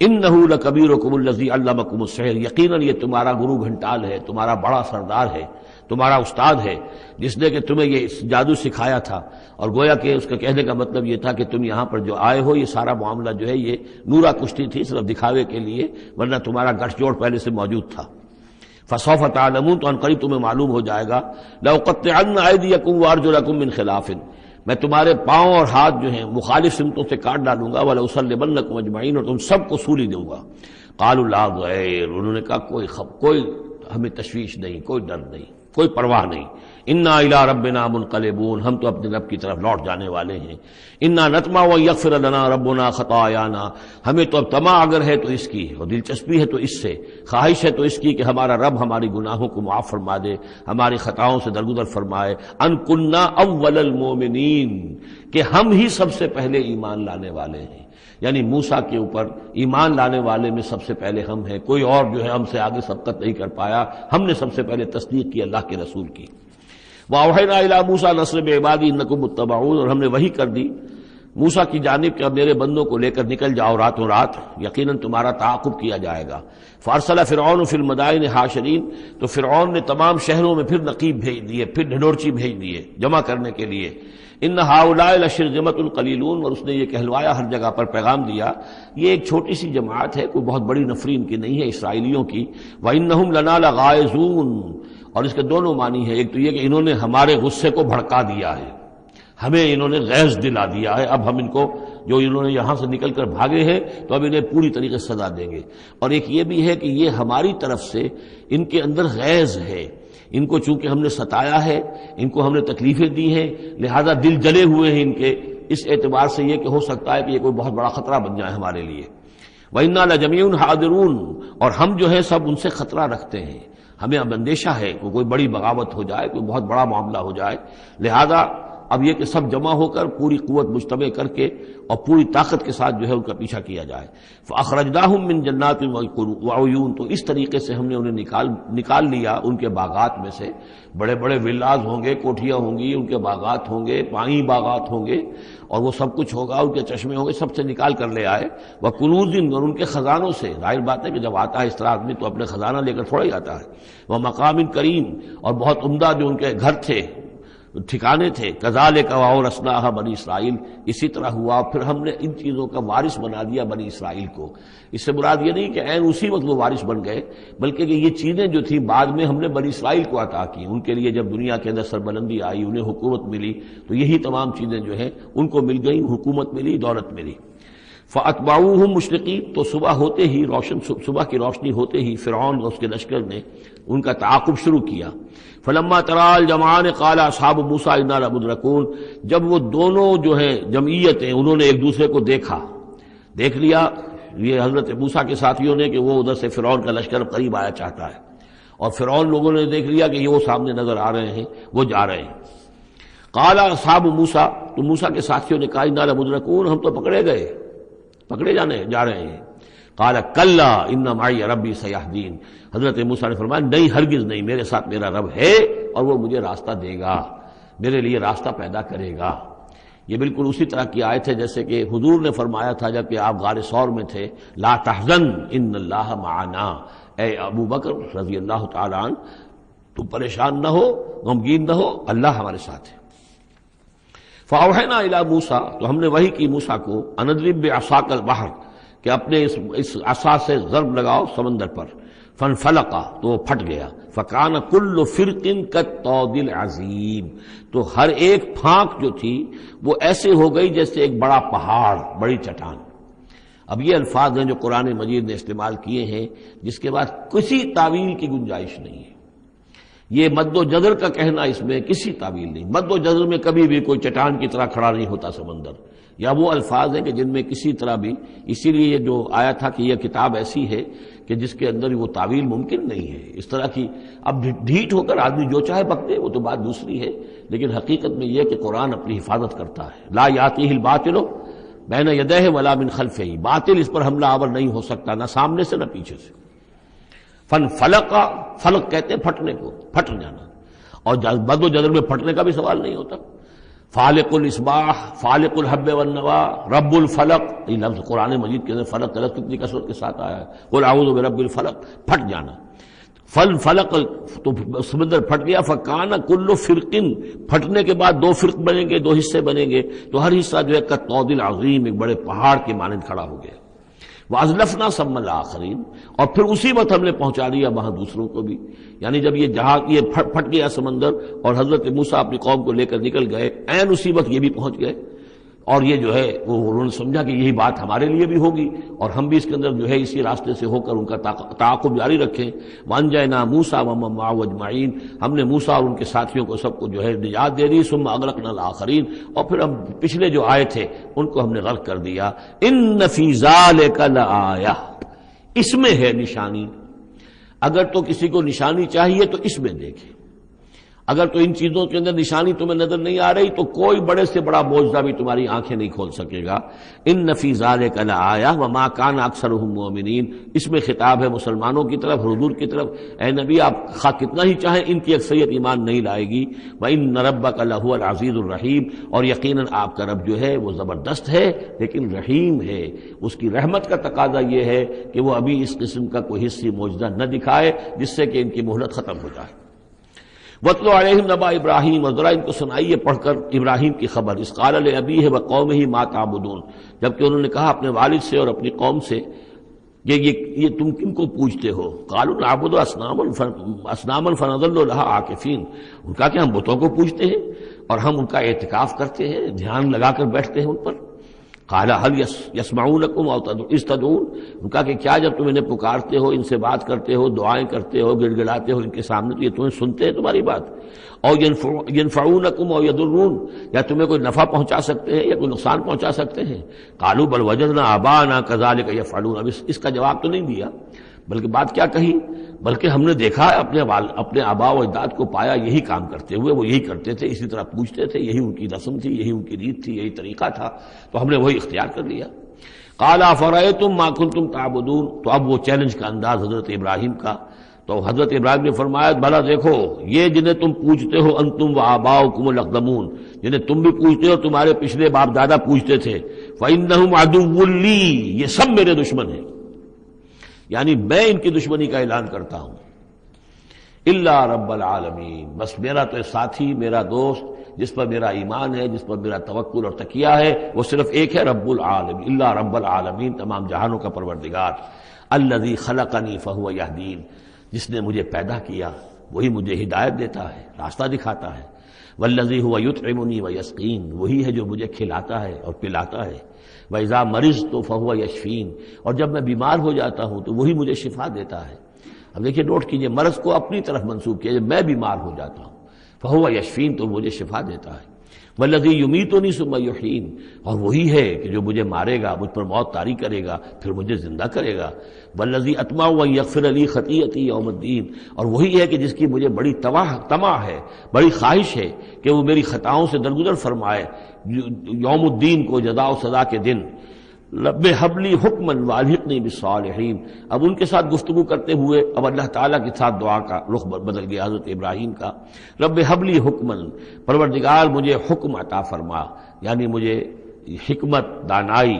انہ لکبیرکم الذی علمکم السحر، یقیناً یہ تمہارا گرو گھنٹال ہے، تمہارا بڑا سردار ہے، تمہارا استاد ہے، جس نے کہ تمہیں یہ جادو سکھایا تھا۔ اور گویا کہ اس کا کہنے کا مطلب یہ تھا کہ تم یہاں پر جو آئے ہو، یہ سارا معاملہ جو ہے یہ نورا کشتی تھی، صرف دکھاوے کے لیے، ورنہ تمہارا گٹھ جوڑ پہلے سے موجود تھا۔ فسوف تعلمون، تو ان قریب تمہیں معلوم ہو جائے گا۔ لأقطعن ایدیکم وارجلکم من خلاف، میں تمہارے پاؤں اور ہاتھ جو ہیں مخالف سمتوں سے کاٹ ڈالوں گا، وَلَأُصَلِّبَنَّكُمْ أَجْمَعِينَ، اور تم سب کو سولی دوں گا۔ قالوا لا ضیر، انہوں نے کہا کوئی ہمیں تشویش نہیں، کوئی ڈر نہیں، کوئی پرواہ نہیں۔ انا الی ربنا منقلبون، ہم تو اپنے رب کی طرف لوٹ جانے والے ہیں۔ انا نطمع ان یغفر لنا ربنا خطایانا، ہمیں تو اب طمع اگر ہے تو اس کی، اور دلچسپی ہے تو اس سے، خواہش ہے تو اس کی کہ ہمارا رب ہماری گناہوں کو معاف فرما دے، ہماری خطاؤں سے درگزر فرمائے۔ ان کنا اول المؤمنین، کہ ہم ہی سب سے پہلے ایمان لانے والے ہیں، یعنی موسیٰ کے اوپر ایمان لانے والے میں سب سے پہلے ہم ہیں، کوئی اور جو ہے ہم سے آگے سبقت نہیں کر پایا، ہم نے سب سے پہلے تصدیق کی اللہ کے رسول کی۔ وَأَوْحَيْنَا إِلَىٰ مُوسَىٰ نَصْرِ بِعِبَادِي إِنَّكُمْ مُتَّبَعُونَ، اور ہم نے وحی کر دی موسیٰ کی جانب کہ اب میرے بندوں کو لے کر نکل جاؤ راتوں رات، یقیناً تمہارا تعاقب کیا جائے گا۔ فَأَرْسَلَ فِرْعَوْنُ فِي الْمَدَائِنِ حَاشِرِينَ، تو فرعون نے تمام شہروں میں پھر نقیب بھیج دیے، پھر ڈھنڈورچی بھیج دیے جمع کرنے کے لیے۔ ان ہؤلاء لشرذمۃ قلیلون، اور اس نے یہ کہلوایا ہر جگہ پر پیغام دیا، یہ ایک چھوٹی سی جماعت ہے، کوئی بہت بڑی نفری ان کی نہیں ہے اسرائیلیوں کی۔ وانہم لنا لغائظون، اور اس کے دونوں معنی ہیں، ایک تو یہ کہ انہوں نے ہمارے غصے کو بھڑکا دیا ہے، ہمیں انہوں نے غیظ دلا دیا ہے، اب ہم ان کو جو انہوں نے یہاں سے نکل کر بھاگے ہیں تو اب انہیں پوری طریقے سے سزا دیں گے۔ اور ایک یہ بھی ہے کہ یہ ہماری طرف سے ان کے اندر غیظ ہے، ان کو چونکہ ہم نے ستایا ہے، ان کو ہم نے تکلیفیں دی ہیں، لہذا دل جلے ہوئے ہیں ان کے، اس اعتبار سے یہ کہ ہو سکتا ہے کہ یہ کوئی بہت بڑا خطرہ بن جائے ہمارے لیے۔ وَإِنَّا لَجَمِيعٌ حَاذِرُونَ، اور ہم جو ہے سب ان سے خطرہ رکھتے ہیں، ہمیں اب اندیشہ ہے کہ کوئی بڑی بغاوت ہو جائے، کوئی بہت بڑا معاملہ ہو جائے، لہذا اب یہ کہ سب جمع ہو کر پوری قوت مجتمع کر کے اور پوری طاقت کے ساتھ جو ہے ان کا پیچھا کیا جائے۔ فَأَخْرَجْنَاهُم مِّن جَنَّاتٍ وَعُيُونٍ، تو اس طریقے سے ہم نے انہیں نکال لیا ان کے باغات میں سے، بڑے بڑے ولاز ہوں گے، کوٹھیاں ہوں گی، ان کے باغات ہوں گے، پانی باغات ہوں گے، اور وہ سب کچھ ہوگا، ان کے چشمے ہوں گے، سب سے نکال کر لے آئے۔ وَكُنُوزٍ، اور ان کے خزانوں سے، ظاہر بات ہے کہ جب آتا ہے اس طرح آدمی تو اپنے خزانہ لے کر تھوڑا ہی آتا ہے۔ وَمَقَامٍ کریم، اور بہت عمدہ جو ان کے گھر تھے، ٹھکانے تھے۔ کذالک وَأَوْرَثْنَاهَا بنی اسرائیل، اسی طرح ہوا پھر ہم نے ان چیزوں کا وارث بنا دیا بنی اسرائیل کو۔ اس سے مراد یہ نہیں کہ عین اسی وقت وہ وارث بن گئے، بلکہ کہ یہ چیزیں جو تھیں بعد میں ہم نے بنی اسرائیل کو عطا کی، ان کے لیے جب دنیا کے اندر سربلندی آئی، انہیں حکومت ملی، تو یہی تمام چیزیں جو ہیں ان کو مل گئیں، حکومت ملی، دولت ملی۔ فَأَتْبَعُوهُم مُشْرِقِينَ، تو صبح ہوتے ہی صبح کی روشنی ہوتے ہی فرعون اور اس کے لشکر نے ان کا تعاقب شروع کیا۔ فلما ترى الجمعان قال اصحاب موسیٰ انا لمدرکون، جب وہ دونوں جو ہیں جمعیتیں انہوں نے ایک دوسرے کو دیکھ لیا، یہ حضرت موسیٰ کے ساتھیوں نے کہ وہ ادھر سے فرعون کا لشکر قریب آیا چاہتا ہے، اور فرعون لوگوں نے دیکھ لیا کہ یہ وہ سامنے نظر آ رہے ہیں، وہ جا رہے ہیں۔ قال اصحاب موسیٰ، تو موسیٰ کے ساتھیوں نے کہا انا لمدرکون، ہم تو پکڑے جا رہے ہیں۔ قال کلا ان معی ربی سیہدین، حضرت موسیٰ نے فرمایا نہیں، ہرگز نہیں، میرے ساتھ میرا رب ہے اور وہ مجھے راستہ دے گا، میرے لیے راستہ پیدا کرے گا۔ یہ بالکل اسی طرح کی آیت ہے جیسے کہ حضور نے فرمایا تھا جب کہ آپ غار ثور میں تھے، لا تحزن ان اللہ معنا، اے ابو بکر رضی اللہ تعالیٰ عنہ تم پریشان نہ ہو، غمگین نہ ہو، اللہ ہمارے ساتھ ہے۔ فاوحینا الی موسیٰ، تو ہم نے وحی کی موسیٰ کو، ان اضرب بعصاک البحر، کہ اپنے اس عصا سے ضرب لگاؤ سمندر پر، فانفلق، تو وہ پھٹ گیا، فکان کل فرق کالطود العظیم، تو ہر ایک پھانک جو تھی وہ ایسے ہو گئی جیسے ایک بڑا پہاڑ، بڑی چٹان۔ اب یہ الفاظ ہیں جو قرآن مجید نے استعمال کیے ہیں جس کے بعد کسی تعویل کی گنجائش نہیں ہے۔ یہ مد و جزر کا کہنا، اس میں کسی تعویل نہیں، مد و جزر میں کبھی بھی کوئی چٹان کی طرح کھڑا نہیں ہوتا سمندر، یا وہ الفاظ ہیں کہ جن میں کسی طرح بھی، اسی لیے یہ جو آیا تھا کہ یہ کتاب ایسی ہے کہ جس کے اندر وہ تعویل ممکن نہیں ہے اس طرح کی۔ اب ڈھیٹ ہو کر آدمی جو چاہے پکڑے وہ تو بات دوسری ہے، لیکن حقیقت میں یہ کہ قرآن اپنی حفاظت کرتا ہے۔ لا یاتیہ الباطل بین یدیہ ولا من خلفہ، باطل اس پر حملہ آور نہیں ہو سکتا، نہ سامنے سے نہ پیچھے سے۔ فلق، فلق کہتے ہیں پھٹنے کو، پھٹ جانا، اور مد و جزر میں پھٹنے کا بھی سوال نہیں ہوتا۔ فالق الاصباح، فالق الحب والنوا، رب الفلق، یہ لفظ قرآن مجید کے اندر فلق کا لفظ کتنی کثرت کے ساتھ آیا ہے، قل اعوذ برب الفلق، پھٹ جانا۔ فلق، تو سمندر پھٹ گیا، فکان کل فرق، پھٹنے کے بعد دو فرق بنیں گے، دو حصے بنیں گے، تو ہر حصہ جو ہے کالطود العظیم، ایک بڑے پہاڑ کے مانند کھڑا ہو گیا۔ وَأَزْلَفْنَا ثَمَّ الْآخَرِينَ، اور پھر اسی وقت ہم نے پہنچا دیا وہاں دوسروں کو بھی، یعنی جب یہ جہاز یہ پھٹ گیا سمندر اور حضرت موسیٰ اپنی قوم کو لے کر نکل گئے، عین اسی وقت یہ بھی پہنچ گئے، اور یہ جو ہے وہ انہوں نے سمجھا کہ یہی بات ہمارے لیے بھی ہوگی اور ہم بھی اس کے اندر جو ہے اسی راستے سے ہو کر ان کا تعاقب جاری رکھیں۔ وَأَنجَيْنَا مُوسَىٰ وَمَن مَّعَهُ أَجْمَعِينَ، ہم نے موسیٰ اور ان کے ساتھیوں کو سب کو جو ہے نجات دے دی۔ ثُمَّ أَغْرَقْنَا الْآخَرِينَ، اور پھر ہم پچھلے جو آئے تھے ان کو ہم نے غرق کر دیا۔ إِنَّ فِي ذَلِكَ لَآيَةً، اس میں ہے نشانی، اگر تو کسی کو نشانی چاہیے تو اس میں دیکھیں، اگر تو ان چیزوں کے اندر نشانی تمہیں نظر نہیں آ رہی تو کوئی بڑے سے بڑا معجزہ بھی تمہاری آنکھیں نہیں کھول سکے گا۔ ان فی ذلک لآیہ وما کان اکثرهم مؤمنین، اس میں خطاب ہے مسلمانوں کی طرف، حضور کی طرف، اے نبی آپ خواہ کتنا ہی چاہیں ان کی اکثریت ایمان نہیں لائے گی۔ وان ربک لہو العزیز الرحیم، اور یقیناً آپ کا رب جو ہے وہ زبردست ہے لیکن رحیم ہے، اس کی رحمت کا تقاضا یہ ہے کہ وہ ابھی اس قسم کا کوئی حصی معجزہ نہ دکھائے جس سے کہ ان کی مہلت ختم ہو جائے۔ وَاتْلُ عَلَيْهِمْ نَبَأَ ابراہیم، اور ذرا ان کو سنائیے پڑھ کر ابراہیم کی خبر۔ اذ قَالَ لِأَبِيهِ وَقَوْمِهِ مَا تَعْبُدُونَ، جبکہ انہوں نے کہا اپنے والد سے اور اپنی قوم سے یہ تم کن کو پوجتے ہو؟ قَالُوا نَعْبُدُ أَصْنَامًا فَنَظَلُّ لَهَا عَاكِفِينَ، ان کا کہ ہم بتوں کو پوجتے ہیں اور ہم ان کا اعتکاف کرتے ہیں، دھیان لگا کر بیٹھتے ہیں ان پر۔ قال هل يسمعونكم او تدعون، ان کا کہ کیا جب تم انہیں پکارتے ہو، ان سے بات کرتے ہو، دعائیں کرتے ہو، گڑ گڑاتے ہو ان کے سامنے، تو یہ تمہیں سنتے ہیں تمہاری بات؟ او ينفعونكم او يضرون، یا تمہیں کوئی نفع پہنچا سکتے ہیں یا کوئی نقصان پہنچا سکتے ہیں؟ قالوا بل وجدنا آباءنا كذلك يفعلون، اب اس کا جواب تو نہیں دیا، بلکہ بات کیا کہی، بلکہ ہم نے دیکھا ہے اپنے آباء و اجداد کو پایا یہی کام کرتے ہوئے، وہ یہی کرتے تھے، اسی طرح پوچھتے تھے، یہی ان کی رسم تھی، یہی ان کی ریت تھی، یہی طریقہ تھا، تو ہم نے وہی اختیار کر لیا۔ قال افرأيتم ما كنتم تعبدون، تو اب وہ چیلنج کا انداز حضرت ابراہیم کا، تو حضرت ابراہیم نے فرمایا بھلا دیکھو یہ جنہیں تم پوجتے ہو، انتم و آباؤکم الاقدمون، جنہیں تم بھی پوجتے ہو، تمہارے پچھلے باپ دادا پوجتے تھے، فإنہم عدو لی، یہ سب میرے دشمن ہیں، یعنی میں ان کی دشمنی کا اعلان کرتا ہوں۔ الا رب العالمین، بس میرا تو ساتھی، میرا دوست، جس پر میرا ایمان ہے، جس پر میرا توکل اور تکیہ ہے، وہ صرف ایک ہے، رب العالمین، الا رب العالمین، تمام جہانوں کا پروردگار، الذی خلقنی فہو یہدین، جس نے مجھے پیدا کیا وہی مجھے ہدایت دیتا ہے، راستہ دکھاتا ہے، والذی هو یطعمنی ویسقین، وہی ہے جو مجھے کھلاتا ہے اور پلاتا ہے، وَإِذَا مَرِضْتُ فَهُوَ يَشْفِينِ، اور جب میں بیمار ہو جاتا ہوں تو وہی مجھے شفا دیتا ہے۔ اب دیکھیے نوٹ کیجئے، مرض کو اپنی طرف منسوب کیا، جب میں بیمار ہو جاتا ہوں فَهُوَ يَشْفِينِ، تو مجھے شفا دیتا ہے، وَالَّذِي يُمِيتُنِي ثُمَّ يُحْيِينِ، اور وہی ہے کہ جو مجھے مارے گا، مجھ پر موت طاری کرے گا، پھر مجھے زندہ کرے گا، وَالَّذِي أَطْمَعُ أَن يَغْفِرَ لِي خَطِيئَتِي يَوْمَ الدِّينِ، اور وہی ہے کہ جس کی مجھے بڑی طمع ہے، بڑی خواہش ہے کہ وہ میری خطاؤں سے درگزر فرمائے یوم الدین کو، جزا و سزا کے دن۔ رب حب لی حکما والحقنی بالصالحین، اب ان کے ساتھ گفتگو کرتے ہوئے اب اللہ تعالیٰ کے ساتھ دعا کا رخ بدل گیا حضرت ابراہیم کا۔ رب حب لی حکما، پروردگار مجھے حکم عطا فرما، یعنی مجھے حکمت، دانائی،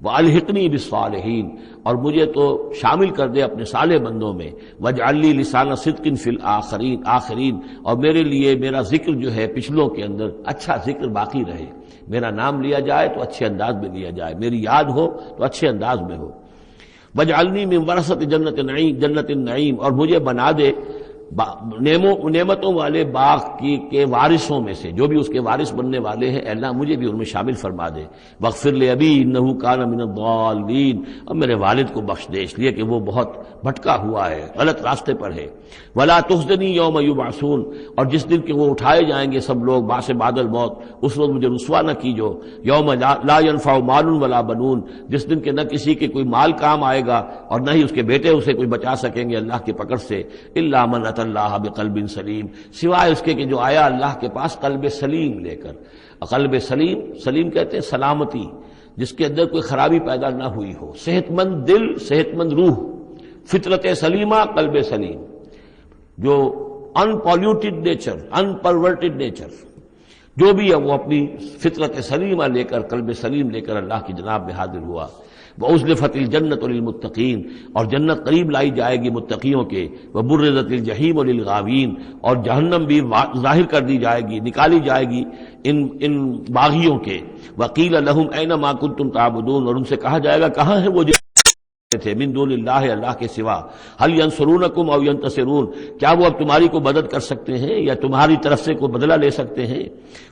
والحقنی بالصالحین، اور مجھے تو شامل کر دے اپنے صالح بندوں میں، واجعل لی لسان صدق فی الآخرین، اور میرے لیے میرا ذکر جو ہے پچھلوں کے اندر اچھا ذکر باقی رہے، میرا نام لیا جائے تو اچھے انداز میں لیا جائے، میری یاد ہو تو اچھے انداز میں ہو۔ واجعلنی من ورثۃ جنت النعیم، اور مجھے بنا دے نعمتوں والے باغ کے وارثوں میں سے، جو بھی اس کے وارث بننے والے ہیں، اے اللہ مجھے بھی ان میں شامل فرما دے۔ واغفر لأبی انہ کان من الضالین، اور میرے والد کو بخش دے اس لیے کہ وہ بہت بھٹکا ہوا ہے، غلط راستے پر ہے۔ ولا تخزنی یوم یبعثون، اور جس دن کہ وہ اٹھائے جائیں گے سب لوگ بعث بعد الموت، اس روز مجھے رسوا نہ کیجو۔ یوم لا ينفع مال ولا بنون، جس دن کہ نہ کسی کے کوئی مال کام آئے گا اور نہ ہی اس کے بیٹے اسے کوئی بچا سکیں گے اللہ کی پکڑ سے، الا من اتى اللہ بقلب سلیم، سوائے اس کے کہ جو آیا اللہ کے پاس قلب سلیم لے کر۔ قلب سلیم، سلیم کہتے ہیں سلامتی، جس کے اندر کوئی خرابی پیدا نہ ہوئی ہو، صحت مند دل، صحت مند روح، فطرت سلیمہ، قلب سلیم، جو ان پالیوٹیڈ نیچر، ان پرورٹڈ نیچر، جو بھی ہے وہ اپنی فطرت سلیمہ لے کر، قلب سلیم لے کر اللہ کی جناب میں حاضر ہوا۔ وَأُزْلِفَتِ الْجَنَّةُ لِلْمُتَّقِينَ، اور جنت قریب لائی جائے گی متقیوں کے، وَبُرِّزَتِ الْجَحِيمُ لِلْغَاوِينَ، اور جہنم بھی ظاہر کر دی جائے گی، نکالی جائے گی ان باغیوں کے۔ وَقِيلَ لَهُمْ أَيْنَ مَا كُنتُمْ تَعْبُدُونَ، اور ان سے کہا جائے گا کہاں ہے وہ جو تھے من دون اللہ، اللہ کے سوا، هل ينصرونکم او ينتصرون، کیا وہ اب تمہاری کو مدد کر سکتے ہیں یا تمہاری طرف سے کوئی بدلہ لے سکتے ہیں؟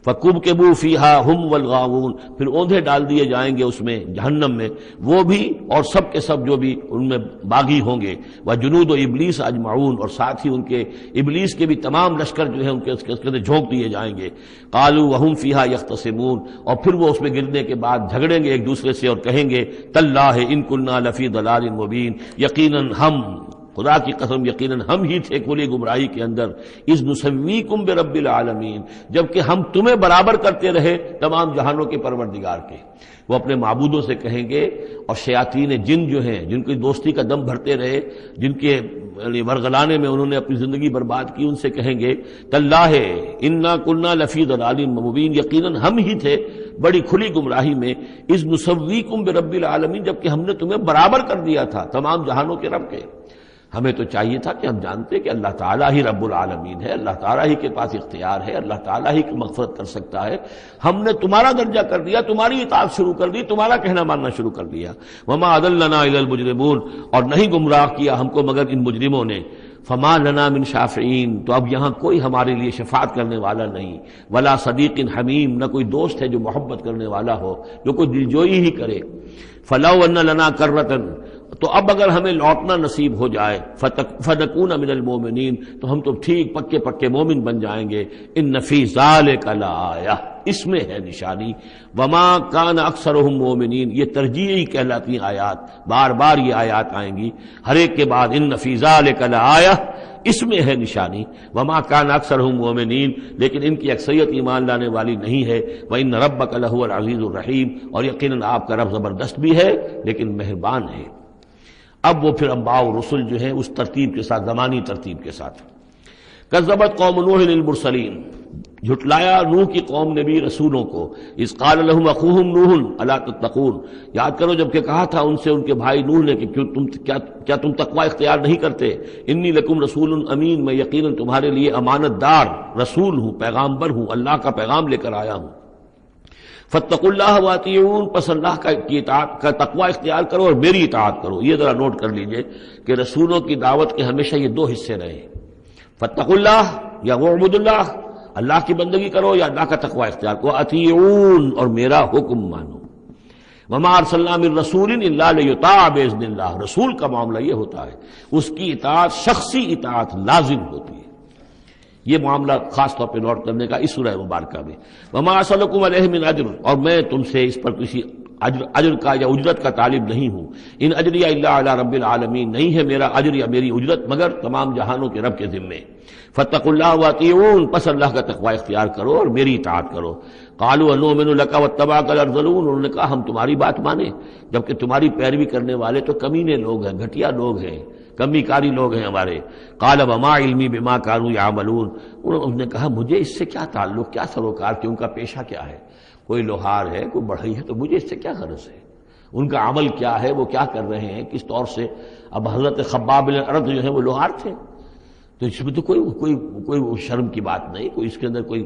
فَكُبْكِبُوا فِيهَا هُمْ وَالْغَاوُونَ، پھر اوندھے ڈال دیے جائیں گے اس میں، جہنم میں، وہ بھی اور سب کے سب جو بھی ان میں باغی ہوں گے۔ وَجُنُودُ إِبْلِيسَ أَجْمَعُونَ، اور ساتھ ہی ان کے ابلیس کے بھی تمام لشکر جو ہے ان کے اس کے اندر جھونک دیے جائیں گے۔ قَالُوا وَهُمْ فِيهَا يَخْتَصِمُونَ، اور پھر وہ اس میں گرنے کے بعد جھگڑیں گے ایک دوسرے سے اور کہیں گے تَاللَّهِ إِن كُنَّا لَفِي ضَلَالٍ مُبِينٍ، یقیناً ہم، خدا کی قسم یقیناً ہم ہی تھے کھلی گمراہی کے اندر، اذ نسویکم برب العالمین، جبکہ ہم تمہیں برابر کرتے رہے تمام جہانوں کے پروردگار کے۔ وہ اپنے معبودوں سے کہیں گے، اور شیاطین جن جو ہیں، جن کی دوستی کا دم بھرتے رہے، جن کے ورگلانے میں انہوں نے اپنی زندگی برباد کی، ان سے کہیں گے تاللہ انا کنا لفی ضلال مبین، یقیناً ہم ہی تھے بڑی کھلی گمراہی میں، اذ نسویکم برب العالمین، جبکہ ہم نے تمہیں برابر کر دیا تھا تمام جہانوں کے رب کے۔ ہمیں تو چاہیے تھا کہ ہم جانتے کہ اللہ تعالیٰ ہی رب العالمین ہے، اللہ تعالیٰ ہی کے پاس اختیار ہے، اللہ تعالیٰ ہی کی مغفرت کر سکتا ہے، ہم نے تمہارا درجہ کر دیا، تمہاری اطاعت شروع کر دی، تمہارا کہنا ماننا شروع کر دیا۔ وما اضلنا الا المجرمون، اور نہیں گمراہ کیا ہم کو مگر ان مجرموں نے۔ فما لنا من شافعین، تو اب یہاں کوئی ہمارے لیے شفاعت کرنے والا نہیں، ولا صدیق حمیم، نہ کوئی دوست ہے جو محبت کرنے والا ہو، جو کوئی دلجوئی ہی کرے۔ فلو ان لنا کرۃ، تو اب اگر ہمیں لوٹنا نصیب ہو جائے، فنکون من المؤمنین، تو ہم تو ٹھیک پکے پکے مومن بن جائیں گے۔ ان فی ذلک لآیہ، اس میں ہے نشانی۔ وما کان اکثرہم مومنین، یہ ترجیحی کہلاتی آیات، بار بار یہ آیات آئیں گی ہر ایک کے بعد، ان فی ذلک لآیہ، اس میں ہے نشانی۔ وما کان اکثرہم مومنین، لیکن ان کی اکثریت ایمان لانے والی نہیں ہے۔ وان ربک لہو العزیز الرحیم، اور یقیناً آپ کا رب زبردست بھی ہے لیکن مہربان ہے۔ اب وہ پھر انبیاء و رسل جو ہیں اس ترتیب کے ساتھ، زمانی ترتیب کے ساتھ۔ کذبت قوم نوح المرسلین، جھٹلایا نوح کی قوم نے بھی رسولوں کو۔ اذ قال لهم اخوهم نوح الا تتقون، یاد کرو جب کہ کہا تھا ان سے ان کے بھائی نوح نے کہ کیا تم تقوی اختیار نہیں کرتے؟ انی لکم رسول امین، میں یقیناً تمہارے لیے امانت دار رسول ہوں، پیغامبر ہوں، اللہ کا پیغام لے کر آیا ہوں۔ فاتقوا اللہ واطیعون، پس اللہ کی اطاعت کا تقوی اختیار کرو اور میری اطاعت کرو۔ یہ ذرا نوٹ کر لیجئے کہ رسولوں کی دعوت کے ہمیشہ یہ دو حصے رہے ہیں، فاتقوا اللہ یا وعبدوا اللہ، اللہ کی بندگی کرو یا اللہ کا تقوی اختیار کرو، اطیعون، اور میرا حکم مانو۔ وما ارسلنا من رسول الا لیطاع باذن اللہ، رسول کا معاملہ یہ ہوتا ہے اس کی اطاعت شخصی اطاعت لازم ہوتی ہے۔ یہ معاملہ خاص طور پہ نوٹ کرنے کا اس سورہ مبارکہ میں۔ وما اسألکم علیہ من اجر، اور میں تم سے اس پر کسی اجر کا یا اجرت کا طالب نہیں ہوں۔ ان اجریہ الا علی رب العالمین، نہیں ہے میرا اجر یا میری اجرت مگر تمام جہانوں کے رب کے ذمے۔ فاتقوا اللہ واطیعون، پس اللہ کا تقوی اختیار کرو اور میری اطاعت کرو۔ قالوا انؤمن لک واتبعک الارذلون، انہوں نے کہا ہم تمہاری بات مانیں جبکہ تمہاری پیروی کرنے والے تو کمینے لوگ ہیں، گھٹیا لوگ ہیں، کمی کاری لوگ ہیں ہمارے۔ قال وما علمی بما كانوا يعملون، انہوں نے کہا مجھے اس سے کیا تعلق، کیا سروکار، کہ ان کا پیشہ کیا ہے، کوئی لوہار ہے، کوئی بڑھئی ہے، تو مجھے اس سے کیا غرض ہے، ان کا عمل کیا ہے، وہ کیا کر رہے ہیں، کس طور سے۔ اب حضرت خباب بن الارت جو ہے وہ لوہار تھے، تو اس میں تو کوئی شرم کی بات نہیں، کوئی اس کے اندر کوئی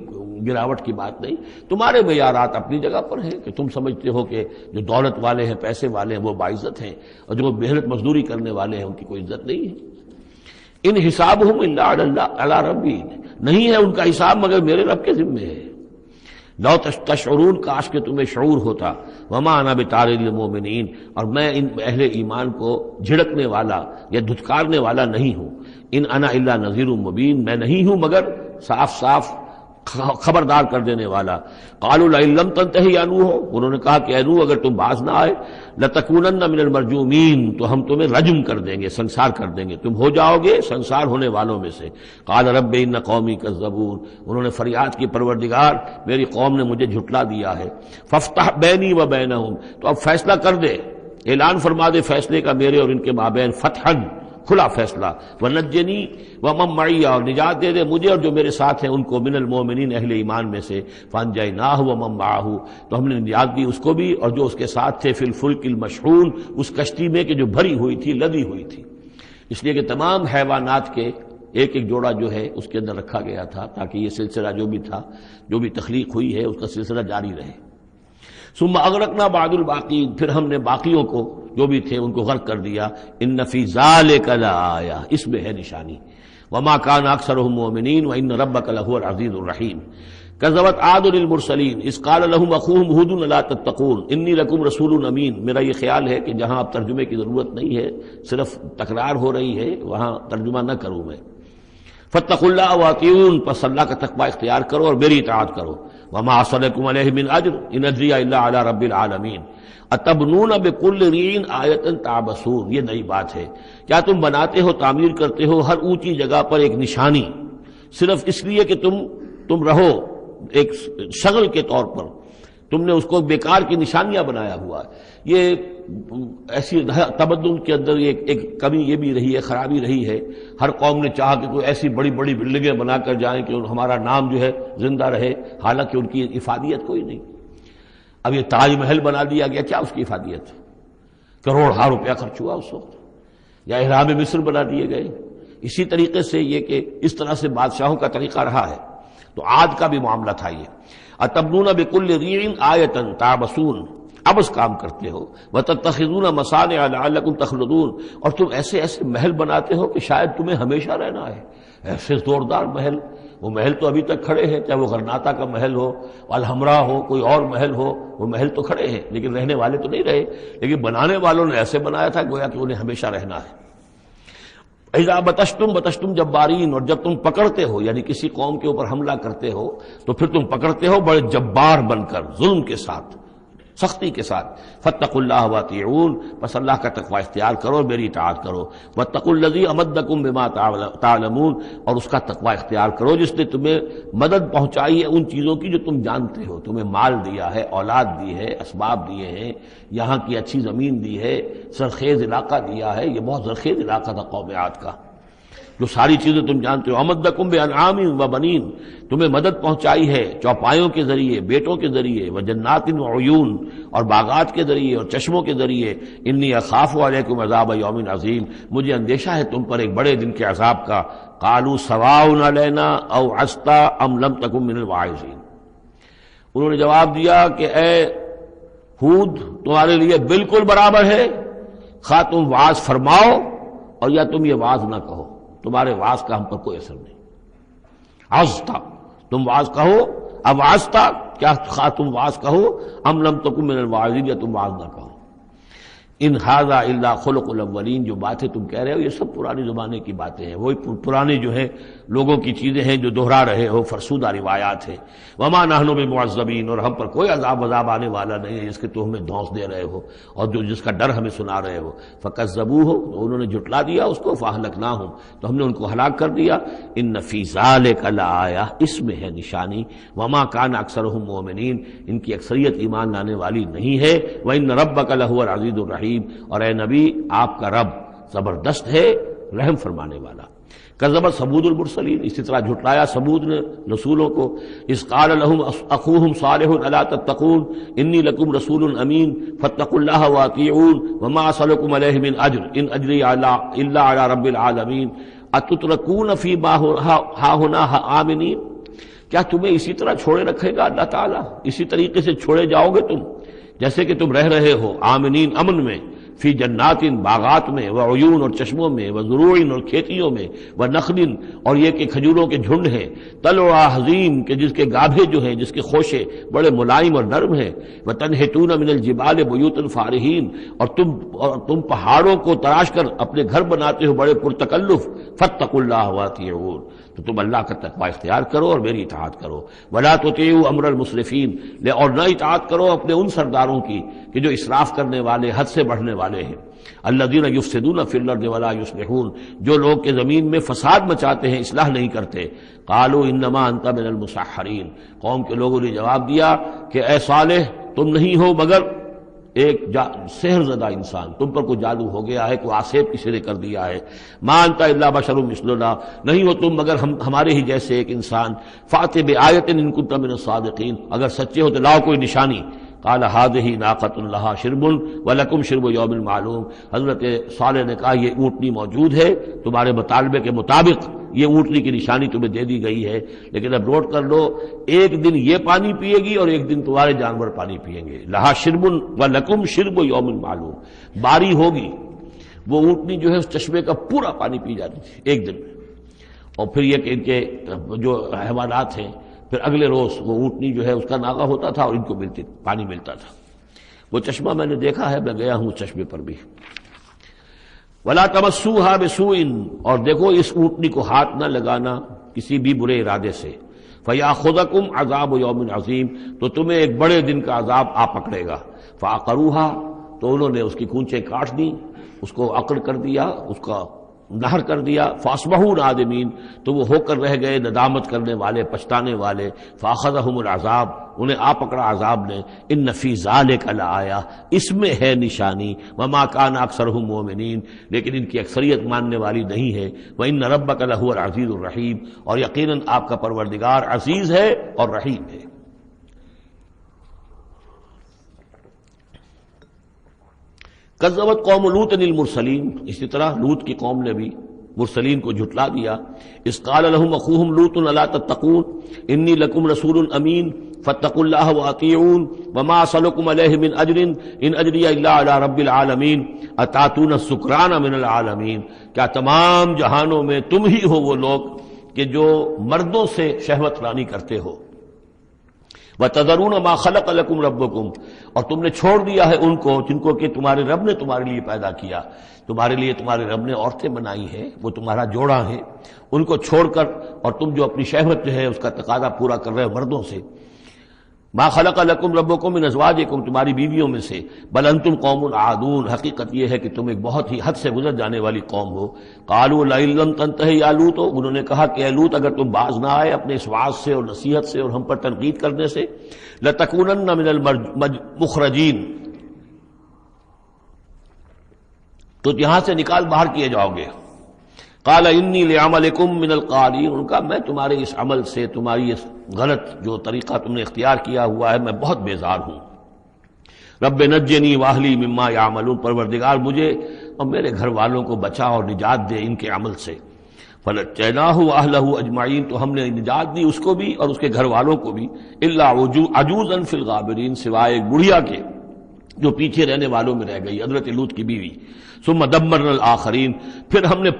گراوٹ کی بات نہیں۔ تمہارے معیارات اپنی جگہ پر ہیں کہ تم سمجھتے ہو کہ جو دولت والے ہیں، پیسے والے ہیں، وہ باعزت ہیں، اور جو محنت مزدوری کرنے والے ہیں ان کی کوئی عزت نہیں ہے۔ ان حسابہم الا علی ربی، نہیں ہے ان کا حساب مگر میرے رب کے ذمے ہے۔ لو تشعرون، کاش کہ تمہیں شعور ہوتا۔ وما انا بطارد المؤمنین، اور میں ان اہل ایمان کو جھڑکنے والا یا دھتکارنے والا نہیں ہوں۔ ان انا الا نذیر مبین، میں نہیں ہوں مگر صاف صاف خبردار کر دینے والا۔ قالوا لئن لم تنتهي یا نوح، انہوں نے کہا کہ اے نوح اگر تم باز نہ آئے، لتکونن من المرجومین، تو ہم تمہیں رجم کر دیں گے، سنسار کر دیں گے، تم ہو جاؤ گے سنسار ہونے والوں میں سے۔ قال رب ان قومی کذبون، انہوں نے فریاد کی پروردگار میری قوم نے مجھے جھٹلا دیا ہے۔ فافتح بینی و بینہم، تو اب فیصلہ کر دے، اعلان فرما دے فیصلے کا میرے اور ان کے مابین، فتحا، کھلا فیصلہ، ونجنی ومن معی، اور نجات دے دے مجھے اور جو میرے ساتھ ہیں ان کو، من المؤمنین، اہل ایمان میں سے۔ فانجیناہ ومن معہ، تو ہم نے نجات دی اس کو بھی اور جو اس کے ساتھ تھے، فی الفلک المشحون، اس کشتی میں کہ جو بھری ہوئی تھی، لدی ہوئی تھی، اس لیے کہ تمام حیوانات کے ایک ایک جوڑا جو ہے اس کے اندر رکھا گیا تھا تاکہ یہ سلسلہ جو بھی تھا، جو بھی تخلیق ہوئی ہے اس کا سلسلہ جاری رہے۔ ثم اغرقنا بعد الباقین، پھر ہم نے باقیوں کو جو بھی تھے ان کو غرق کر دیا۔ ان فی ذلک لآیہ، اس میں ہے نشانی۔ وما کان اکثرهم مؤمنین وان ربک لہو العزیز الرحیم۔ کذبت عاد المرسلین اذ قال لهم اخوهم ہود الا تتقون انی لکم رسول امین۔ میرا یہ خیال ہے کہ جہاں اب ترجمے کی ضرورت نہیں ہے، صرف تکرار ہو رہی ہے، وہاں ترجمہ نہ کروں میں۔ فاتقوا اللہ واطیعون، پس اللہ کا تقوی اختیار کرو اور میری اطاعت کرو۔ وما اسألکم علیہ من اجر ان اجری الا علی رب العالمین۔ اتبنون بکل ریع آیۃ تعبثون، یہ نئی بات ہے، کیا تم بناتے ہو، تعمیر کرتے ہو ہر اونچی جگہ پر ایک نشانی، صرف اس لیے کہ تم رہو ایک شغل کے طور پر، تم نے اس کو بیکار کی نشانیاں بنایا ہوا ہے۔ یہ ایسی تمدن کے اندر ایک کمی یہ بھی رہی ہے، خرابی رہی ہے، ہر قوم نے چاہا کہ کوئی ایسی بڑی بڑی بلڈنگیں بنا کر جائیں کہ ہمارا نام جو ہے زندہ رہے، حالانکہ ان کی افادیت کوئی نہیں۔ اب یہ تاج محل بنا دیا گیا، کیا اس کی افادیت؟ کروڑوں روپیہ خرچ ہوا اس وقت، یا احرام مصر بنا دیے گئے۔ اسی طریقے سے یہ کہ اس طرح سے بادشاہوں کا طریقہ رہا ہے، تو عاد کا بھی معاملہ تھا یہ۔ اتبنون بکل ریع آیۃ تعبثون ابس کام کرتے ہو، وَتَتَّخِذُونَ مَصَانِعَ لَعَلَّكُمْ تَخْلُدُونَ، اور تم ایسے ایسے محل بناتے ہو کہ شاید تمہیں ہمیشہ رہنا ہے، ایسے زوردار محل. وہ محل تو ابھی تک کھڑے ہیں، چاہے وہ غرناطہ کا محل ہو، الحمراء ہو، کوئی اور محل ہو، وہ محل تو کھڑے ہیں لیکن رہنے والے تو نہیں رہے، لیکن بنانے والوں نے ایسے بنایا تھا گویا کہ انہیں ہمیشہ رہنا ہے. اذا بطشتم جبارین، اور جب تم پکڑتے ہو یعنی کسی قوم کے اوپر حملہ کرتے ہو تو پھر تم پکڑتے ہو بڑے جبار بن کر، ظلم کے ساتھ، سختی کے ساتھ. فاتقوا اللہ واطیعون، بس اللہ کا تقوی اختیار کرو اور میری اطاعت کرو. واتقوا الذی امدکم بما تعلمون، اور اس کا تقوی اختیار کرو جس نے تمہیں مدد پہنچائی ہے ان چیزوں کی جو تم جانتے ہو، تمہیں مال دیا ہے، اولاد دی ہے، اسباب دیے ہیں، یہاں کی اچھی زمین دی ہے، زرخیز علاقہ دیا ہے. یہ بہت زرخیز علاقہ تھا قوم عاد کا، جو ساری چیزیں تم جانتے ہو. امدکم بانعام وبنین، تمہیں مدد پہنچائی ہے چوپایوں کے ذریعے، بیٹوں کے ذریعے، وجنات وعیون، اور باغات کے ذریعے اور چشموں کے ذریعے. انی اخاف علیکم عذاب یوم عظیم، مجھے اندیشہ ہے تم پر ایک بڑے دن کے عذاب کا. قالوا سواء علینا اوعظت ام لم تکن من الواعظین، انہوں نے جواب دیا کہ اے ہود، تمہارے لیے بالکل برابر ہے، خواہ تم واعظ فرماؤ اور یا تم یہ واعظ نہ کہو، تمہارے واعظ کا ہم پر کوئی اثر نہیں. عظتا، تم واعظ کہو، اب عظتا کیا خواہ تم واعظ کہو، ام لم تکن من الواعظین، یا تم واعظ نہ کہو. ان ھذا الا خلق الاولین، جو باتیں تم کہہ رہے ہو یہ سب پرانی زمانے کی باتیں ہیں، وہی پرانے جو ہیں لوگوں کی چیزیں ہیں جو دہرا رہے ہو، فرسودہ روایات ہیں. وما نحن بمعذبین، اور ہم پر کوئی عذاب آنے والا نہیں ہے جس کے تو ہمیں دھونس دے رہے ہو اور جو جس کا ڈر ہمیں سنا رہے ہو. فکذبوہ، تو انہوں نے جھٹلا دیا اس کو. فاہلکناہم، تو ہم نے ان کو ہلاک کر دیا. ان فی ذلک لآیہ، اس میں ہے نشانی. وما کان اکثرہم مؤمنین، ان کی اکثریت ایمان لانے والی نہیں ہے. وان ربک لہو العزیز الرحیم، اور اے نبی آپ کا رب زبردست ہے، رحم فرمانے والا. کذبت ثمود المرسلین، اسی طرح جھٹلایا ثمود نے رسولوں کو. اذ قال لهم اخوهم صالح الا تتقون انی لکم رسول امین فاتقوا اللہ واطیعون وما اسألکم علیہ من اجر ان اجری الا علی رب العالمین اتترکون فیما ہاہنا آمنین، کیا تمہیں اسی طرح چھوڑے رکھے گا اللہ تعالیٰ، اسی طریقے سے چھوڑے جاؤ گے تم جیسے کہ تم رہ رہے ہو. آمنین، امن میں، فی جنات، باغات میں، وعیون، اور چشموں میں، وزروع، اور کھیتیوں میں، ونخل، اور یہ کہ کھجوروں کے جھنڈ ہیں، طلعا حزیم، کہ جس کے گابھے جو ہیں، جس کے خوشے بڑے ملائم اور نرم ہیں. وتنحتون من الجبال بیوتا فارہین، اور تم پہاڑوں کو تراش کر اپنے گھر بناتے ہو بڑے پرتکلف. فاتقوا اللہ واطیعون، تو تم اللہ کا تقوی اختیار کرو اور میری اطاعت کرو. ولا تطیعوا امر المسرفین، اور نہ اطاعت کرو اپنے ان سرداروں کی کہ جو اسراف کرنے والے، حد سے بڑھنے والے ہیں. الذین یفسدون فی الارض ولا یصلحون، جو لوگ کہ زمین میں فساد مچاتے ہیں، اصلاح نہیں کرتے. قالوا انما انت من المسحرین، قوم کے لوگوں نے جواب دیا کہ اے صالح، تم نہیں ہو مگر ایک سحر زدہ انسان، تم پر کوئی جادو ہو گیا ہے، کوئی آسیب کسی نے کر دیا ہے. ما انت الا بشر مثلنا، نہیں ہو تم مگر ہمارے ہی جیسے ایک انسان. فأت بآیۃ ان کنت من الصادقین، اگر سچے ہو تو لاؤ کوئی نشانی. قال هذه ناقۃ لها شرب ولکم شرب یوم معلوم، حضرت صالح نے کہا یہ اونٹنی موجود ہے، تمہارے مطالبے کے مطابق یہ اونٹنی کی نشانی تمہیں دے دی گئی ہے، لیکن اب نوٹ کر لو، ایک دن یہ پانی پیے گی اور ایک دن تمہارے جانور پانی پیئیں گے. لہا شرب ولکم شرب یوم معلوم، باری ہوگی، وہ اونٹنی جو ہے اس چشمے کا پورا پانی پی جاتی تھی ایک دن میں. اور پھر یہ کہ ان کے جو حیوانات ہیں، پھر اگلے روز وہ اونٹنی جو ہے اس کا ناغہ ہوتا تھا اور ان کو پانی ملتا تھا. وہ چشمہ میں نے دیکھا ہے، میں گیا ہوں اس چشمے پر بھی. ولا تمسوها بسوء، اور دیکھو اس اونٹنی کو ہاتھ نہ لگانا کسی بھی برے ارادے سے. فیاخذکم عذاب یوم عظیم، تو تمہیں ایک بڑے دن کا عذاب آ پکڑے گا. فعقروها، تو انہوں نے اس کی کونچیں کاٹ دی، اس کو عقر کر دیا، اس کا نہر کر دیا. فاصبحوا نادمین، تو وہ ہو کر رہ گئے ندامت کرنے والے، پچھتانے والے. فاخذہم العذاب، انہیں آ پکڑا عذاب نے. ان فی ذلک لآیہ، اس میں ہے نشانی. وما کان اکثرہم مؤمنین، لیکن ان کی اکثریت ماننے والی نہیں ہے. وان ربک لہو العزیز الرحیم، اور یقیناً آپ کا پروردگار عزیز ہے اور رحیم ہے. کذبت قوم لوط المرسلین، اسی طرح لوط کی قوم نے بھی مرسلین کو جھٹلا دیا. اذ قال لهم اخوهم لوط الا تتقون انی لکم رسول امین فاتقوا اللہ واطیعون وما اسألکم علیہ من اجر ان اجری الا علی رب العالمین اتاتون السکران من العالمین، کیا تمام جہانوں میں تم ہی ہو وہ لوگ کہ جو مردوں سے شہوت رانی کرتے ہو، وَتَذَرُونَ مَا خَلَقَ لَكُمْ رَبُّكُمْ، اور تم نے چھوڑ دیا ہے ان کو جن کو کہ تمہارے رب نے تمہارے لیے پیدا کیا، تمہارے لیے تمہارے رب نے عورتیں بنائی ہیں، وہ تمہارا جوڑا ہیں، ان کو چھوڑ کر اور تم جو اپنی شہوت جو ہے اس کا تقاضا پورا کر رہے ہو مردوں سے، ما خلق لکم ربکم من ازواجکم، تمہاری بیویوں میں سے، بل انتم قوم عادون، حقیقت یہ ہے کہ تم ایک بہت ہی حد سے گزر جانے والی قوم ہو۔ قالوا لئن لم تنتہی یا لوط، انہوں نے کہا کہ اے لوط اگر تم باز نہ آئے اپنے اس وعظ سے اور نصیحت سے اور ہم پر تنقید کرنے سے، لتکونن من المخرجین، تو یہاں سے نکال باہر کیے جاؤ گے۔ قال انی لعملکم من القالین، ان کا میں تمہارے اس عمل سے، تمہاری اس غلط جو طریقہ تم نے اختیار کیا ہوا ہے، میں بہت بیزار ہوں۔ رب نجنی واہلی مما یعملون، پروردگار مجھے اور میرے گھر والوں کو بچا اور نجات دے ان کے عمل سے۔ فنجیناہ واہلہ اجمعین، تو ہم نے نجات دی اس کو بھی اور اس کے گھر والوں کو بھی، الا عجوزا فی الغابرین، سوائے ایک بڑھیا کے جو پیچھے رہنے والوں میں رہ گئی، حضرت لوط کی بیوی۔ ثم دمرنا الآخرین، پھر ہم نے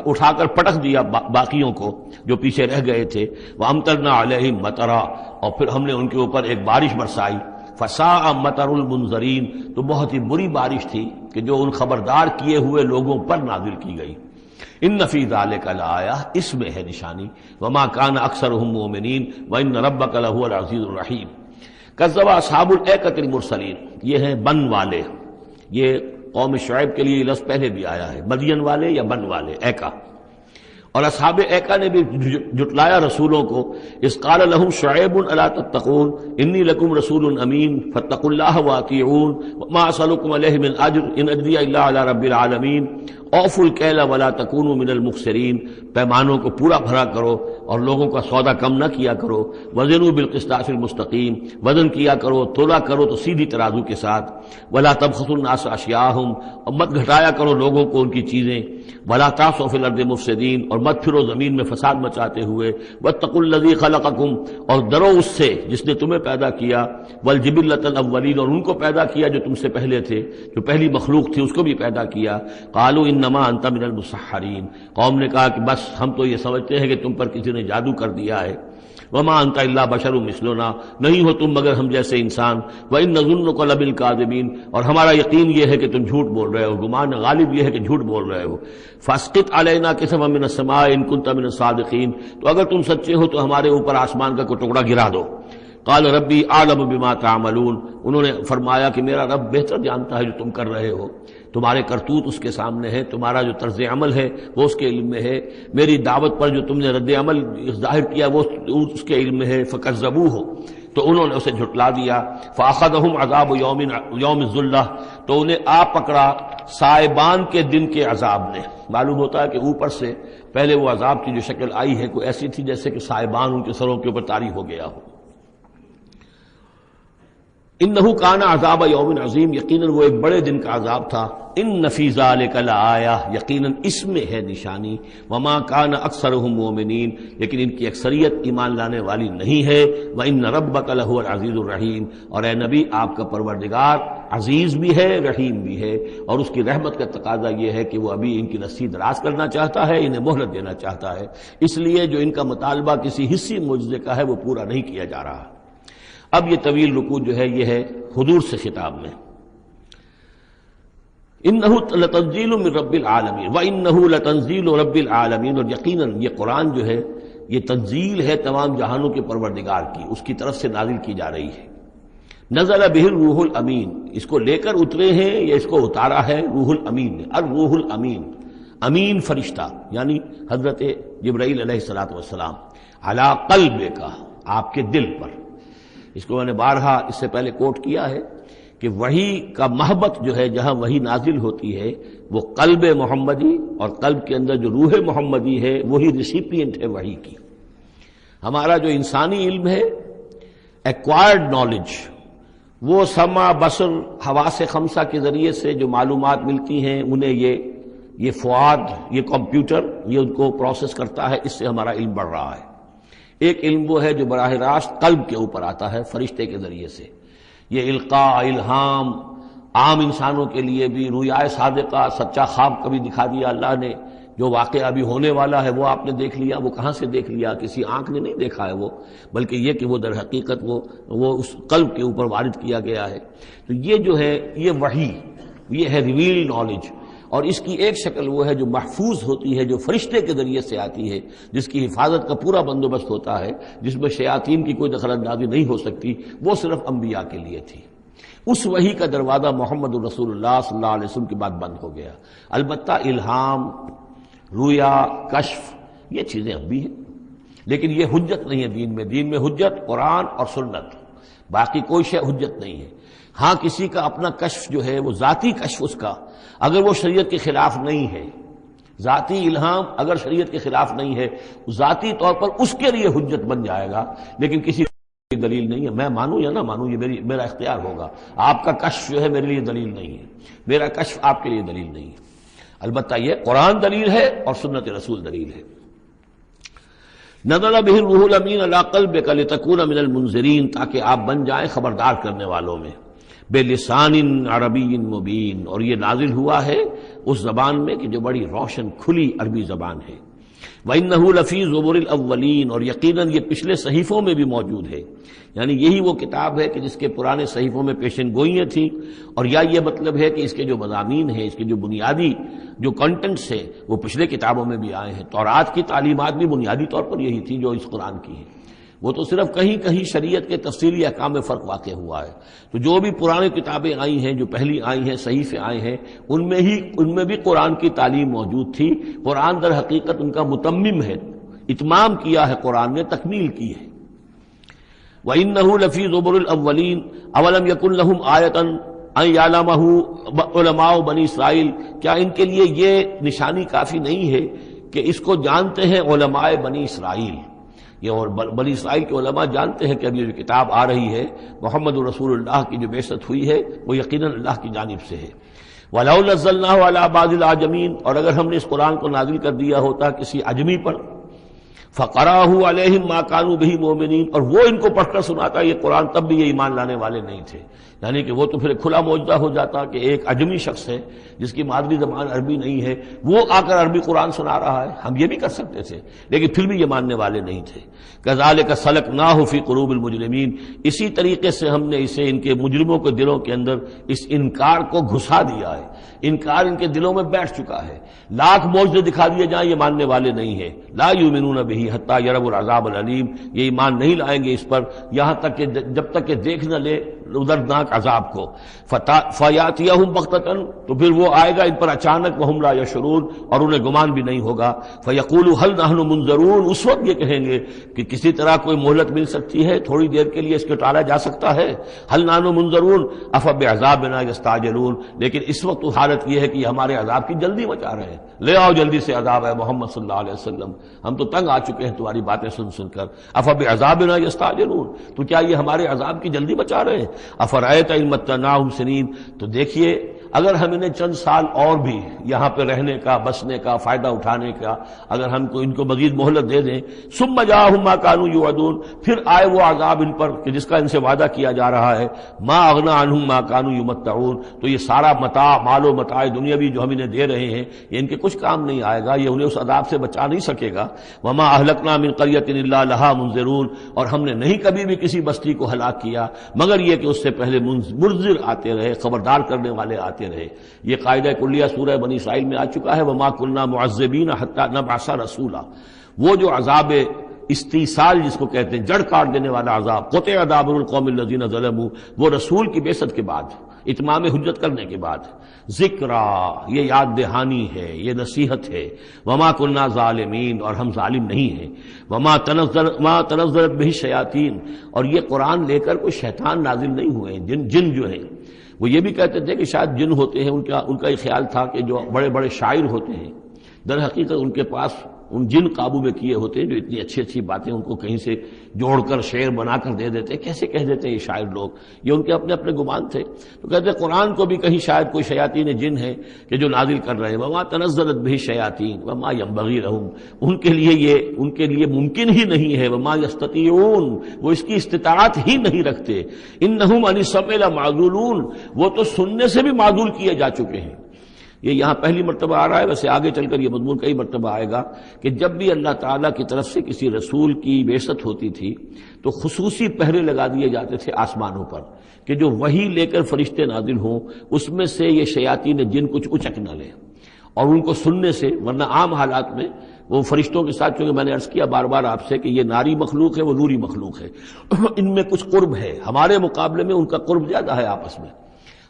اٹھا کر پٹک دیا باقیوں کو جو پیچھے رہ گئے تھے۔ وامطرنا علیہم مطرا، اور پھر ہم نے ان کے اوپر ایک بارش برسائی۔ فساء مطر المنذرین، تو بہت ہی بری بارش تھی کہ جو ان خبردار کیے ہوئے لوگوں پر نازل کی گئی۔ ان فی ذلک لآیہ، اس میں ہے نشانی۔ وما کان اکثرهم مؤمنین وان ربک لہو العزیز الرحیم۔ کذب اصحاب الایکۃ المرسلین، یہ ہیں بن والے، یہ قوم شعیب کے لیے لفظ پہلے بھی آیا ہے، مدین والے یا بن والے، ایکا، اور اصحاب ایکا نے بھی جھٹلایا رسولوں کو۔ اذ قال لهم شعیب الا تتقون انی لکم رسول امین فاتقوا اللہ واطیعون وما اسألکم علیہ من اجر ان اجری الا علی رب العالمین اوفوا الکیل ولا تکونوا من المخسرین، پیمانوں کو پورا بھرا کرو اور لوگوں کا سودا کم نہ کیا کرو۔ وزنوا بالقسطاس المستقیم، وزن کیا کرو، تولا کرو تو سیدھی ترازو کے ساتھ۔ ولا تبخسوا الناس اشیاءهم، اور مت گھٹایا کرو لوگوں کو ان کی چیزیں۔ ولا تعثوا فی الارض مفسدین، اور مت پھرو زمین میں فساد مچاتے ہوئے۔ واتقوا الذی خلقکم، اور ڈرو اس سے جس نے تمہیں پیدا کیا۔ والجبلۃ الاولین، اور ان کو پیدا کیا جو تم سے پہلے تھے، جو پہلی مخلوق تھی اس کو بھی پیدا کیا۔ قالوا انما انت من المسحرین، قوم نے کہا کہ بس ہم تو یہ سمجھتے ہیں کہ تم پر کسی نے جادو کر دیا ہے۔ وما انت الا بشر مثلنا، نہیں ہو تم مگر ہم جیسے انسان۔ وان نظنک لمن الکاذبین، اور ہمارا یقین یہ ہے کہ تم جھوٹ بول رہے ہو، گمان غالب یہ ہے کہ جھوٹ بول رہے ہو۔ فاسقط علینا کسفا من السماء ان کنت من الصادقین، تو اگر تم سچے ہو تو ہمارے اوپر آسمان کا کوئی ٹکڑا گرا دو۔ قال ربی اعلم بما تعملون، انہوں نے فرمایا کہ میرا رب بہتر جانتا ہے جو تم کر رہے ہو، تمہارے کرتوت اس کے سامنے ہے، تمہارا جو طرز عمل ہے وہ اس کے علم میں ہے، میری دعوت پر جو تم نے رد عمل ظاہر کیا وہ اس کے علم میں ہے۔ فکذبوہ، تو انہوں نے اسے جھٹلا دیا۔ فاخذہم عذاب یوم الذلہ، تو انہیں آ پکڑا سائبان کے دن کے عذاب نے۔ معلوم ہوتا ہے کہ اوپر سے پہلے وہ عذاب کی جو شکل آئی ہے کوئی ایسی تھی جیسے کہ سائبان ان کے سروں کے اوپر طاری ہو گیا ہو۔ انہ کان عذاب یوم عظیم، یقیناً وہ ایک بڑے دن کا عذاب تھا۔ ان فی ذلک لآیہ، یقیناً اس میں ہے نشانی۔ وما کان اکثرهم مؤمنین، لیکن ان کی اکثریت ایمان لانے والی نہیں ہے۔ وان ربک لہو العزیز الرحیم، اور اے نبی آپ کا پروردگار عزیز بھی ہے رحیم بھی ہے، اور اس کی رحمت کا تقاضا یہ ہے کہ وہ ابھی ان کی رسی دراز کرنا چاہتا ہے، انہیں مہلت دینا چاہتا ہے، اس لیے جو ان کا مطالبہ کسی حصی معجزے کا ہے وہ پورا نہیں کیا جا رہا۔ اب یہ طویل رکوع جو ہے یہ ہے حضور سے خطاب میں۔ انہ لتنزیل من رب العالمین وانہ لتنزیل رب العالمین، اور یقیناً یہ قرآن جو ہے یہ تنزیل ہے تمام جہانوں کے پروردگار کی، اس کی طرف سے نازل کی جا رہی ہے۔ نزل بہ الروح الامین، اس کو لے کر اترے ہیں یا اس کو اتارا ہے روح الامین نے، الروح الامین، امین فرشتہ یعنی حضرت جبرائیل علیہ الصلوۃ والسلام، علی قلبک، آپ کے دل پر۔ اس کو میں نے بارہا اس سے پہلے کوٹ کیا ہے کہ وحی کا محبت جو ہے جہاں وحی نازل ہوتی ہے وہ قلب محمدی، اور قلب کے اندر جو روح محمدی ہے وہی ریسیپینٹ ہے وحی کی۔ ہمارا جو انسانی علم ہے ایکوائرڈ نالج، وہ سمع بصر حواس خمسہ کے ذریعے سے جو معلومات ملتی ہیں انہیں یہ فؤاد، یہ کمپیوٹر یہ ان کو پروسیس کرتا ہے، اس سے ہمارا علم بڑھ رہا ہے۔ ایک علم وہ ہے جو براہ راست قلب کے اوپر آتا ہے فرشتے کے ذریعے سے، یہ القاء، الہام عام انسانوں کے لیے بھی، رویائے صادقہ، سچا خواب کبھی دکھا دیا اللہ نے، جو واقعہ ابھی ہونے والا ہے وہ آپ نے دیکھ لیا، وہ کہاں سے دیکھ لیا؟ کسی آنکھ نے نہیں دیکھا ہے وہ، بلکہ یہ کہ وہ در حقیقت وہ اس قلب کے اوپر وارد کیا گیا ہے۔ تو یہ جو ہے یہ وحی، یہ ہے ریویل نالج، اور اس کی ایک شکل وہ ہے جو محفوظ ہوتی ہے، جو فرشتے کے ذریعے سے آتی ہے، جس کی حفاظت کا پورا بندوبست ہوتا ہے، جس میں شیاطین کی کوئی دخل اندازی نہیں ہو سکتی، وہ صرف انبیاء کے لیے تھی۔ اس وحی کا دروازہ محمد رسول اللہ صلی اللہ علیہ وسلم کے بعد بند ہو گیا۔ البتہ الہام، رویا، کشف، یہ چیزیں اب بھی ہیں، لیکن یہ حجت نہیں ہے دین میں۔ دین میں حجت قرآن اور سنت، باقی کوئی شے حجت نہیں ہے۔ ہاں کسی کا اپنا کشف جو ہے وہ ذاتی کشف، اس کا اگر وہ شریعت کے خلاف نہیں ہے، ذاتی الہام اگر شریعت کے خلاف نہیں ہے، ذاتی طور پر اس کے لیے حجت بن جائے گا، لیکن کسی کی دلیل نہیں ہے۔ میں مانوں یا نہ مانوں یہ میرا اختیار ہوگا، آپ کا کشف جو ہے میرے لیے دلیل نہیں ہے، میرا کشف آپ کے لیے دلیل نہیں ہے۔ البتہ یہ قرآن دلیل ہے اور سنت رسول دلیل ہے۔ نزل بہ الروح الامین علی قلبک لتکون من المنذرین، تاکہ آپ بن جائیں خبردار کرنے والوں میں، بلسان عربی مبین، اور یہ نازل ہوا ہے اس زبان میں کہ جو بڑی روشن کھلی عربی زبان ہے۔ وَإِنَّهُ لَفِي زُبُرِ الْأَوَّلِينَ، اور یقیناً یہ پچھلے صحیفوں میں بھی موجود ہے، یعنی یہی وہ کتاب ہے کہ جس کے پرانے صحیفوں میں پیشن گوئیاں تھیں، اور یا یہ مطلب ہے کہ اس کے جو مضامین ہیں، اس کے جو بنیادی جو کنٹینٹس ہیں وہ پچھلے کتابوں میں بھی آئے ہیں۔ تورات کی تعلیمات بھی بنیادی طور پر یہی تھی جو اس قرآن کی ہے، وہ تو صرف کہیں کہیں شریعت کے تفصیلی احکام میں فرق واقع ہوا ہے۔ تو جو بھی پرانی کتابیں آئی ہیں، جو پہلی آئی ہیں، صحیفے آئے ہیں، ان میں بھی قرآن کی تعلیم موجود تھی۔ قرآن در حقیقت ان کا متمم ہے، اتمام کیا ہے قرآن نے، تکمیل کی ہے۔ وَإِنَّهُ لَفِي زُبُرِ الْأَوَّلِينَ أَوَلَمْ يَكُنْ لَهُمْ آيَةً أَن يَعْلَمَهُ عُلَمَاءُ بَنِي اسرائیل، کیا ان کے لیے یہ نشانی کافی نہیں ہے کہ اس کو جانتے ہیں علماء بنی اسرائیل؟ یہ اور بنی اسرائیل کے علماء جانتے ہیں کہ اب یہ جو کتاب آ رہی ہے محمد رسول اللہ کی جو بعثت ہوئی ہے وہ یقیناً اللہ کی جانب سے ہے۔ وَلَوْ نَزَّلْنَاهُ عَلَىٰ بَعْضِ الْأَعْجَمِينَ، اور اگر ہم نے اس قرآن کو نازل کر دیا ہوتا کسی عجمی پر، فَقَرَأَهُ عَلَيْهِمْ مَا كَانُوا بِهِ مُؤْمِنِينَ، اور وہ ان کو پڑھ کر سناتا یہ قرآن، تب بھی یہ ایمان لانے والے نہیں تھے۔ یعنی کہ وہ تو پھر کھلا معجزہ ہو جاتا کہ ایک عجمی شخص ہے جس کی مادری زبان عربی نہیں ہے، وہ آ کر عربی قرآن سنا رہا ہے، ہم یہ بھی کر سکتے تھے، لیکن پھر بھی یہ ماننے والے نہیں تھے۔ كَذَلِكَ سَلَكْنَاهُ فِي قُلُوبِ الْمُجْرِمِينَ، اسی طریقے سے ہم نے اسے ان کے مجرموں کے دلوں کے اندر اس انکار کو گھسا دیا ہے، انکار ان کے دلوں میں بیٹھ چکا ہے۔ لاکھ معجزے دکھا دیے جائیں یہ ماننے والے نہیں ہیں۔ لا یؤمنون بہ حتی یروا العذاب العلیم، یہ ایمان نہیں لائیں گے اس پر یہاں تک کہ جب تک کہ دیکھ نہ لے دردناک عذاب کو۔ فیاتیہم بغتۃ، تو پھر وہ آئے گا ان پر اچانک، وہم لا یشعرون، اور انہیں گمان بھی نہیں ہوگا۔ فیقولوا ہل نحن منظرون، اس وقت یہ کہیں گے کہ کسی طرح کوئی مہلت مل سکتی ہے، تھوڑی دیر کے لیے اس کو ٹالا جا سکتا ہے۔ ہل نحن منظرون افبعذابنا یستعجلون، لیکن اس وقت حالت یہ ہے کہ یہ ہمارے عذاب کی جلدی مچا رہے ہیں، لے آؤ جلدی سے عذاب ہے محمد صلی اللہ علیہ وسلم، ہم تو تنگ آ چکے ہیں تمہاری باتیں سن سن کر۔ افبعذابنا یستعجلون، تو کیا یہ ہمارے عذاب کی جلدی مچا رہے ہیں؟ افرأیت ان متعناہم سنین، تو دیکھیے اگر ہم انہیں چند سال اور بھی یہاں پہ رہنے کا، بسنے کا، فائدہ اٹھانے کا، اگر ہم کو ان کو مزید مہلت دے دیں، ثم جاءہم ما کانوا یوعدون، پھر آئے وہ عذاب ان پر کہ جس کا ان سے وعدہ کیا جا رہا ہے، ما اغنی عنہم ما کانوا یمتعون، تو یہ سارا متاع، مال و متاع دنیاوی جو ہم انہیں دے رہے ہیں یہ ان کے کچھ کام نہیں آئے گا، یہ انہیں اس عذاب سے بچا نہیں سکے گا۔ وما اہلکنا من قریۃ الا لها منذرون، اور ہم نے نہیں کبھی بھی کسی بستی کو ہلاک کیا مگر یہ کہ اس سے پہلے منذر آتے رہے، خبردار کرنے والے آتے رہے۔ یہ قاعدہ کلیہ سورہ بنی اسرائیل میں آ چکا ہے، وما كنا معذبین حتی نبعث رسولا۔ وہ جو عذاب استیصال جس کو کہتے ہیں، جڑ کاٹ دینے والا عذاب، قطع دابر القوم الذین ظلموا، وہ رسول کی بعثت کے بعد، اتمام حجت کرنے کے بعد، ذکرا، یہ یاد دہانی ہے، یہ نصیحت ہے، وما كنا ظالمین، اور ہم ظالم نہیں ہیں، وما تنزلت به الشیاطین، اور یہ قرآن لے کر کوئی شیطان نازل نہیں ہوئے ہیں، جن جو ہیں وہ یہ بھی کہتے تھے کہ شاید جن ہوتے ہیں، ان کا یہ خیال تھا کہ جو بڑے بڑے شاعر ہوتے ہیں در حقیقت ان کے پاس ان جن قابو میں کیے ہوتے ہیں جو اتنی اچھی اچھی باتیں ان کو کہیں سے جوڑ کر شعر بنا کر دے دیتے ہیں. کیسے کہہ دیتے ہیں یہ شاعر لوگ؟ یہ ان کے اپنے اپنے گمان تھے. تو کہتے ہیں قرآن کو بھی کہیں شاید کوئی شیاطین جن ہے کہ جو نازل کر رہے ہیں. وما تنزلت به الشیاطین وما ينبغي لهم، ان کے لیے ممکن ہی نہیں ہے. وما یستطیعون، وہ اس کی استطاعت ہی نہیں رکھتے. انہم عن السمع لمعزولون، وہ تو سننے سے بھی معزول کیے جا چکے ہیں. یہ یہاں پہلی مرتبہ آ رہا ہے، ویسے آگے چل کر یہ مضمون کئی مرتبہ آئے گا کہ جب بھی اللہ تعالیٰ کی طرف سے کسی رسول کی بعثت ہوتی تھی تو خصوصی پہرے لگا دیے جاتے تھے آسمانوں پر کہ جو وحی لے کر فرشتے نازل ہوں اس میں سے یہ شیاطین جن کچھ اچک نہ لیں اور ان کو سننے سے، ورنہ عام حالات میں وہ فرشتوں کے ساتھ، چونکہ میں نے عرض کیا بار بار آپ سے کہ یہ ناری مخلوق ہے، وہ نوری مخلوق ہے، ان میں کچھ قرب ہے. ہمارے مقابلے میں ان کا قرب زیادہ ہے آپس میں.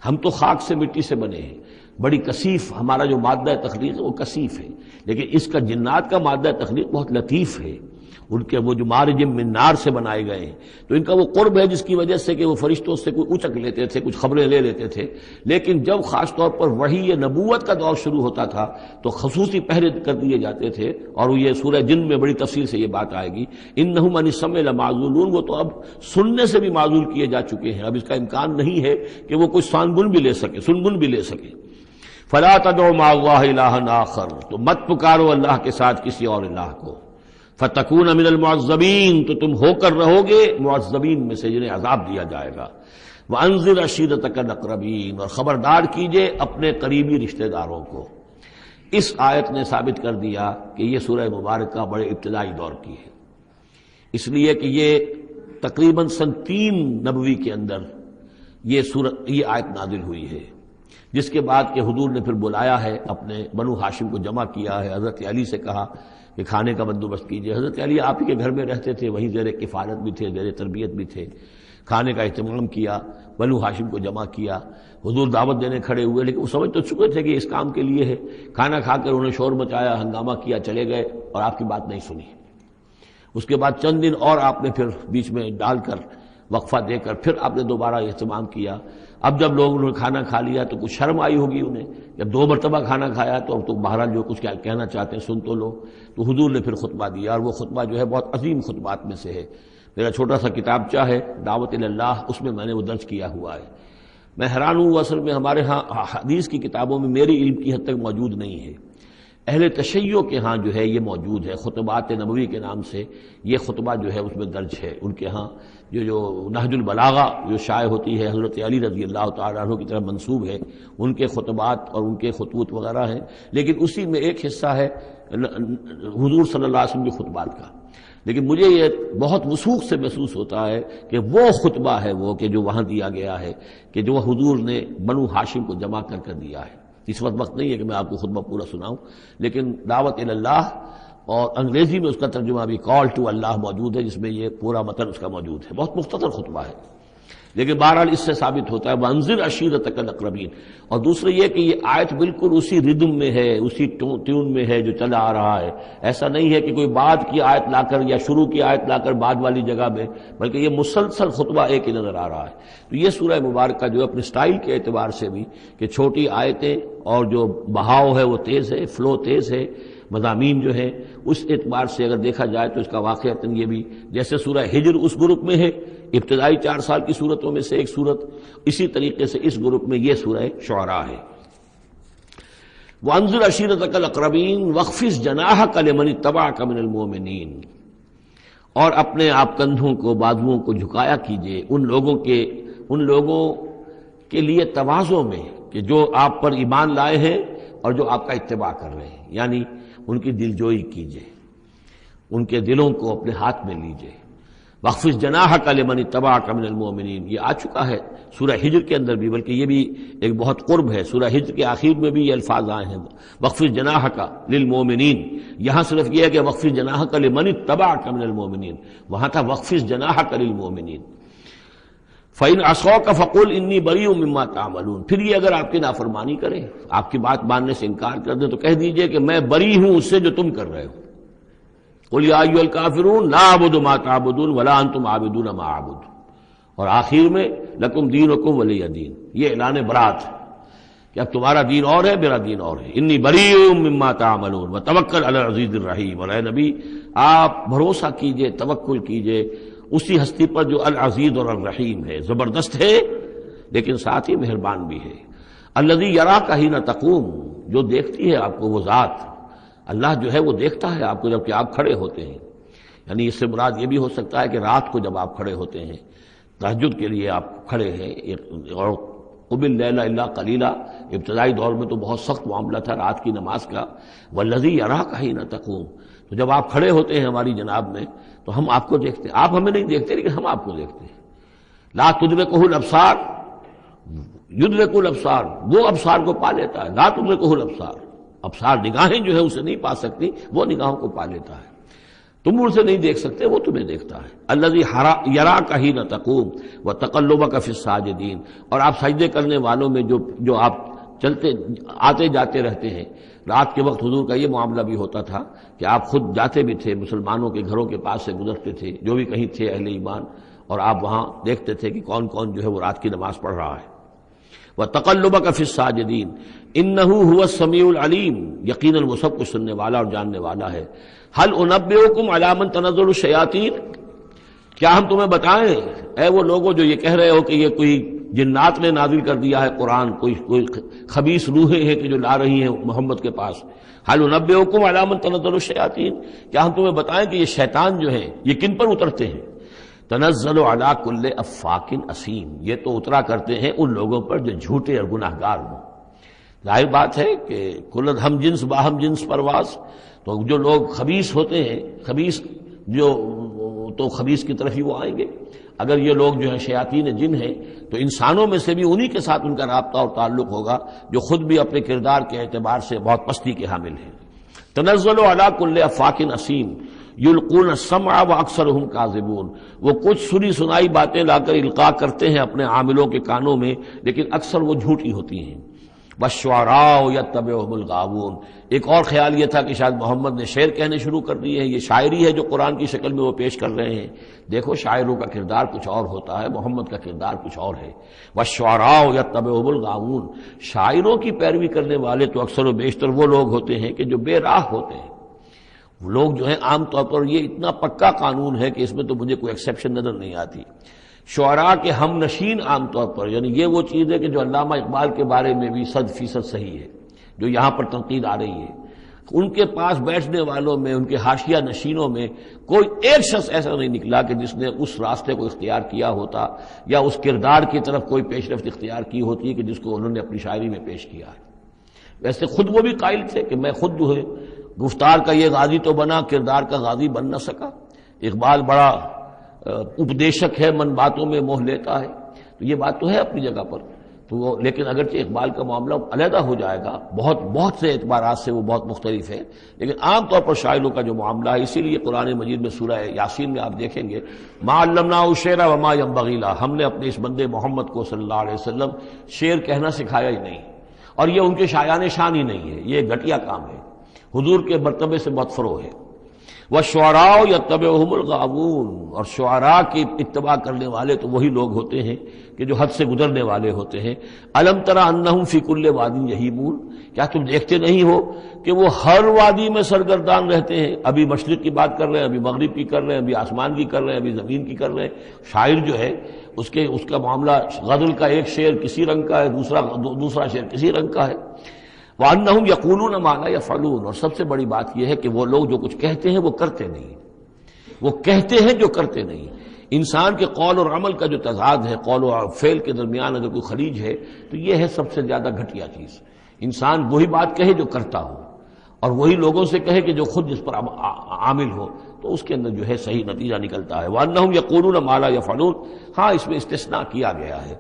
ہم تو خاک سے مٹی سے بنے ہیں، بڑی کثیف ہمارا جو مادہ تخلیق ہے وہ کثیف ہے، لیکن اس کا جنات کا مادہ تخلیق بہت لطیف ہے. ان کے وہ جو مارج من نار سے بنائے گئے ہیں تو ان کا وہ قرب ہے جس کی وجہ سے کہ وہ فرشتوں سے کوئی اچک لیتے تھے، کچھ خبریں لے لیتے تھے. لیکن جب خاص طور پر وحی نبوت کا دور شروع ہوتا تھا تو خصوصی پہرے کر دیے جاتے تھے. اور یہ سورہ جن میں بڑی تفصیل سے یہ بات آئے گی. انہم عن السمع لمعزولون، وہ تو اب سننے سے بھی معزول کیے جا چکے ہیں. اب اس کا امکان نہیں ہے کہ وہ کوئی سانگن بھی لے سکے، سنگن بھی لے سکے. فلا تدعوا مع اللہ الہا آخر، تو مت پکارو اللہ کے ساتھ کسی اور الہ کو. فتکون من المعذبین، تو تم ہو کر رہو گے معذبین میں سے جنہیں عذاب دیا جائے گا. وانذر عشیرتک الاقربین، اور خبردار کیجئے اپنے قریبی رشتہ داروں کو. اس آیت نے ثابت کر دیا کہ یہ سورہ مبارکہ بڑے ابتدائی دور کی ہے، اس لیے کہ یہ تقریباً سن 3 نبوی کے اندر یہ آیت نازل ہوئی ہے، جس کے بعد کہ حضور نے پھر بلایا ہے، اپنے بنو ہاشم کو جمع کیا ہے. حضرت علی سے کہا کہ کھانے کا بندوبست کیجئے. حضرت علی آپ ہی کے گھر میں رہتے تھے، وہیں زیر کفالت بھی تھے، زیر تربیت بھی تھے. کھانے کا اہتمام کیا، بنو ہاشم کو جمع کیا. حضور دعوت دینے کھڑے ہوئے، لیکن وہ سمجھ تو چکے تھے کہ اس کام کے لیے ہے. کھانا کھا کر انہوں نے شور مچایا، ہنگامہ کیا، چلے گئے اور آپ کی بات نہیں سنی. اس کے بعد چند دن اور آپ نے پھر بیچ میں ڈال کر وقفہ دے کر پھر آپ نے دوبارہ اہتمام کیا. اب جب لوگوں نے کھانا کھا لیا تو کچھ شرم آئی ہوگی انہیں، جب 2 مرتبہ کھانا کھایا تو اب تو بہرحال جو کچھ کہنا چاہتے ہیں سن تو لو. تو حضور نے پھر خطبہ دیا، اور وہ خطبہ جو ہے بہت عظیم خطبات میں سے ہے. میرا چھوٹا سا کتابچہ ہے دعوت اللہ، اس میں میں نے وہ درج کیا ہوا ہے. میں حیران ہوں، اصل میں ہمارے ہاں حدیث کی کتابوں میں میری علم کی حد تک موجود نہیں ہے. اہل تشیع کے ہاں جو ہے یہ موجود ہے، خطبات نبوی کے نام سے یہ خطبہ جو ہے اس میں درج ہے. ان کے ہاں جو نہج البلاغہ جو شائع ہوتی ہے حضرت علی رضی اللہ تعالیٰ عنہ کی طرف منسوب ہے، ان کے خطبات اور ان کے خطوط وغیرہ ہیں. لیکن اسی میں ایک حصہ ہے حضور صلی اللہ علیہ وسلم کے خطبات کا. لیکن مجھے یہ بہت وثوق سے محسوس ہوتا ہے کہ وہ خطبہ ہے وہ کہ جو وہاں دیا گیا ہے، کہ جو حضور نے بنو ہاشم کو جمع کر دیا ہے. اس وقت نہیں ہے کہ میں آپ کو خطبہ پورا سناؤں، لیکن دعوت اللہ اور انگریزی میں اس کا ترجمہ بھی کال ٹو اللہ موجود ہے، جس میں یہ پورا متن اس کا موجود ہے. بہت مختصر خطبہ ہے، لیکن بہرحال اس سے ثابت ہوتا ہے وانذر عشیرتک الاقربین. اور دوسرا یہ کہ یہ آیت بالکل اسی ردم میں ہے، اسی ٹیون میں ہے جو چلا آ رہا ہے. ایسا نہیں ہے کہ کوئی بعد کی آیت لا کر یا شروع کی آیت لا کر بعد والی جگہ میں، بلکہ یہ مسلسل خطبہ ایک ہی نظر آ رہا ہے. تو یہ سورہ مبارکہ جو اپنے سٹائل کے اعتبار سے بھی کہ چھوٹی آیتیں اور جو بہاؤ ہے وہ تیز ہے، فلو تیز ہے، مضامین جو ہیں اس اعتبار سے اگر دیکھا جائے تو اس کا واقعتاً یہ بھی جیسے سورہ ہجر اس گروپ میں ہے، ابتدائی 4 سال کی صورتوں میں سے ایک صورت، اسی طریقے سے اس گروپ میں یہ سورہ شعراء ہے. وانذر عشیرتک الاقربین واخفض جناحک لمن اتبعک من المؤمنین، اور اپنے آپ کندھوں کو، بازوؤں کو جھکایا کیجئے ان لوگوں کے لیے تواضع میں کہ جو آپ پر ایمان لائے ہیں اور جو آپ کا اتباع کر رہے ہیں. یعنی ان کی دلجوئی کیجئے، ان کے دلوں کو اپنے ہاتھ میں لیجئے. واخفض جناحک لمن اتبعک من المؤمنین، یہ آ چکا ہے سورہ ہجر کے اندر بھی، بلکہ یہ بھی ایک بہت قرب ہے. سورہ ہجر کے آخر میں بھی یہ الفاظ آئے ہیں واخفض جناحک للمؤمنین. یہاں صرف یہ ہے کہ واخفض جناحک لمن اتبعک من المؤمنین، وہاں تھا واخفض جناحک للمؤمنین. فَإِنْ عَصَوْكَ فَقُلْ إِنِّي بَرِيءٌ مِّمَّا تَعْمَلُونَ. پھر یہ اگر آپ کی نافرمانی کریں، آپ کی بات ماننے سے انکار کر دیں، تو کہہ دیجئے کہ میں بری ہوں اس سے جو تم کر رہے ہو. قُلْ يَا أَيُّهَا الْكَافِرُونَ لَا أَعْبُدُ مَا تَعْبُدُونَ وَلَا أَنْتُمْ عَابِدُونَ مَا أَعْبُدُ. اور آخر میں لَكُمْ دِينُكُمْ وَلِيَّ دِينِ، یہ اعلان برات. کہ اب تمہارا دین اور ہے، میرا دین اور ہے. انی بریء مما تعملون وتوکل علی العزیز الرحیم. اور اے نبی آپ بھروسہ کیجئے، توکل کیجئے اسی ہستی پر جو العزیز اور الرحیم ہے، زبردست ہے لیکن ساتھ ہی مہربان بھی ہے. الذی یراک حین تقوم، جو دیکھتی ہے آپ کو وہ ذات، اللہ جو ہے وہ دیکھتا ہے آپ کو جب کہ آپ کھڑے ہوتے ہیں. یعنی اس سے مراد یہ بھی ہو سکتا ہے کہ رات کو جب آپ کھڑے ہوتے ہیں، تہجد کے لیے آپ کھڑے ہیں. اور قم اللیل الا قلیلا، ابتدائی دور میں تو بہت سخت معاملہ تھا رات کی نماز کا. والذی یراک حین تقوم، تو جب آپ کھڑے ہوتے ہیں ہماری جناب میں تو ہم آپ کو دیکھتے ہیں. آپ ہمیں نہیں دیکھتے لیکن ہم آپ کو دیکھتے ہیں. لا تدرکہ الابصار یدرک الابصار، وہ ابصار کو پا لیتا ہے. لا تدرکہ الابصار، ابصار نگاہیں جو ہے اسے نہیں پا سکتی، وہ نگاہوں کو پا لیتا ہے. تم اسے نہیں دیکھ سکتے، وہ تمہیں دیکھتا ہے. الذی یراک حین تقوم وتقلبک فی الساجدین، اور آپ سجدے کرنے والوں میں جو آپ چلتے آتے جاتے رہتے ہیں. رات کے وقت حضور کا یہ معاملہ بھی ہوتا تھا کہ آپ خود جاتے بھی تھے، مسلمانوں کے گھروں کے پاس سے گزرتے تھے جو بھی کہیں تھے اہل ایمان، اور آپ وہاں دیکھتے تھے کہ کون کون جو ہے وہ رات کی نماز پڑھ رہا ہے. وتقلبک فی الساجدین انہ هو السمیع العلیم، یقیناً وہ سب کچھ سننے والا اور جاننے والا ہے. هل انبئکم علی من تنزل الشیاطین، کیا ہم تمہیں بتائیں اے وہ لوگوں جو یہ کہہ رہے ہو کہ یہ کوئی جنات نے نازل کر دیا ہے قرآن، کوئی خبیث روحیں ہیں کہ جو لا رہی ہیں محمد کے پاس. هل انبئکم علی من تنزل الشیاطین، کیا ہم تمہیں بتائیں کہ یہ شیطان جو ہیں یہ کن پر اترتے ہیں. تنزل علی کل افاک اثیم، یہ تو اترا کرتے ہیں ان لوگوں پر جو جھوٹے اور گناہ گار ہوں. ظاہر بات ہے کہ کل ہم جنس باہم جنس پرواز، تو جو لوگ خبیث ہوتے ہیں، خبیث جو تو خبیث کی طرف ہی وہ آئیں گے. اگر یہ لوگ جو ہیں شیاطین جن ہیں تو انسانوں میں سے بھی انہی کے ساتھ ان کا رابطہ اور تعلق ہوگا جو خود بھی اپنے کردار کے اعتبار سے بہت پستی کے حامل ہیں. تنزل علی کل افاک اثیم یلقون السمع واکثرهم کاذبون، وہ کچھ سنی سنائی باتیں لا کر القاء کرتے ہیں اپنے عاملوں کے کانوں میں لیکن اکثر وہ جھوٹی ہوتی ہیں. والشعراء یتبعهم الغاوون، ایک اور خیال یہ تھا کہ شاید محمد نے شعر کہنے شروع کر دیے ہیں، یہ شاعری ہے جو قرآن کی شکل میں وہ پیش کر رہے ہیں. دیکھو شاعروں کا کردار کچھ اور ہوتا ہے، محمد کا کردار کچھ اور ہے. والشعراء یتبعهم الغاوون، شاعروں کی پیروی کرنے والے تو اکثر و بیشتر وہ لوگ ہوتے ہیں کہ جو بے راہ ہوتے ہیں. وہ لوگ جو ہیں عام طور پر، یہ اتنا پکا قانون ہے کہ اس میں تو مجھے کوئی ایکسیپشن نظر نہیں آتی. شعراء کے ہم نشین عام طور پر، یعنی یہ وہ چیز ہے کہ جو علامہ اقبال کے بارے میں بھی 100% صحیح ہے، جو یہاں پر تنقید آ رہی ہے. ان کے پاس بیٹھنے والوں میں، ان کے حاشیہ نشینوں میں کوئی ایک شخص ایسا نہیں نکلا کہ جس نے اس راستے کو اختیار کیا ہوتا یا اس کردار کی طرف کوئی پیش رفت اختیار کی ہوتی کہ جس کو انہوں نے اپنی شاعری میں پیش کیا ہے. ویسے خود وہ بھی قائل تھے کہ میں خود جو ہے گفتار کا یہ غازی تو بنا، کردار کا غازی بن نہ سکا. اقبال بڑا اپدیشک ہے، من باتوں میں موہ لیتا ہے، تو یہ بات تو ہے اپنی جگہ پر. تو وہ لیکن اگرچہ اقبال کا معاملہ علیحدہ ہو جائے گا، بہت سے اعتبارات سے وہ بہت مختلف ہے، لیکن عام طور پر شاعروں کا جو معاملہ ہے، اسی لیے قرآن مجید میں سورہ یاسین میں آپ دیکھیں گے ما علمناه الشعر وما ينبغي له، ہم نے اپنے اس بندے محمد کو صلی اللہ علیہ وسلم شعر کہنا سکھایا ہی نہیں. اور یہ ان کے شایان شان ہی نہیں ہے، یہ گھٹیا کام ہے، حضور کے مرتبے سے بہت فرو ہے. والشعراء یتبعهم الغاوون، اور شعراء کی اتباع کرنے والے تو وہی لوگ ہوتے ہیں کہ جو حد سے گزرنے والے ہوتے ہیں. الم تر انہم فی کل واد یہیمون، کیا تم دیکھتے نہیں ہو کہ وہ ہر وادی میں سرگردان رہتے ہیں. ابھی مشرق کی بات کر رہے ہیں، ابھی مغرب کی کر رہے ہیں، ابھی آسمان کی کر رہے ہیں، ابھی زمین کی کر رہے ہیں. شاعر جو ہے اس کا معاملہ غزل کا ایک شعر کسی رنگ کا ہے، دوسرا شعر کسی رنگ کا ہے. وَأَنَّهُمْ يَقُولُونَ مَا لَا يَفْعَلُونَ، اور سب سے بڑی بات یہ ہے کہ وہ لوگ جو کچھ کہتے ہیں وہ کرتے نہیں، وہ کہتے ہیں جو کرتے نہیں. انسان کے قول اور عمل کا جو تضاد ہے، قول و فعل کے درمیان اگر کوئی خلیج ہے تو یہ ہے سب سے زیادہ گھٹیا چیز. انسان وہی بات کہے جو کرتا ہو، اور وہی لوگوں سے کہے کہ جو خود جس پر عامل ہو، تو اس کے اندر جو ہے صحیح نتیجہ نکلتا ہے. وَأَنَّهُمْ يَقُولُونَ مَا لَا يَفْعَلُونَ، ہاں اس میں استثناء کیا گیا ہے.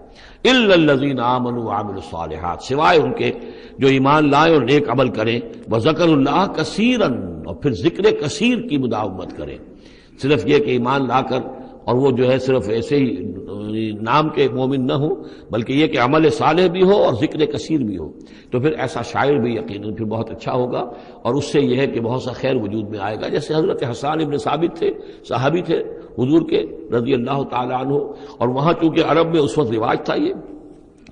إِلَّا الَّذِينَ آمَنُوا وَعَمِلُوا الصَّالِحَاتِ، سوائے ان کے جو ایمان لائیں اور نیک عمل کریں. وَذَكَرُوا اللَّهَ كَثِيرًا، اور پھر ذکر کثیر کی مداومت کریں. صرف یہ کہ ایمان لا کر اور وہ جو ہے صرف ایسے ہی نام کے مومن نہ ہو، بلکہ یہ کہ عمل صالح بھی ہو اور ذکر کثیر بھی ہو، تو پھر ایسا شاعر بھی یقیناً پھر بہت اچھا ہوگا، اور اس سے یہ ہے کہ بہت سا خیر وجود میں آئے گا. جیسے حضرت حسان ابن ثابت تھے، صحابی تھے حضور کے رضی اللہ تعالیٰ عنہ، اور وہاں چونکہ عرب میں اس وقت رواج تھا یہ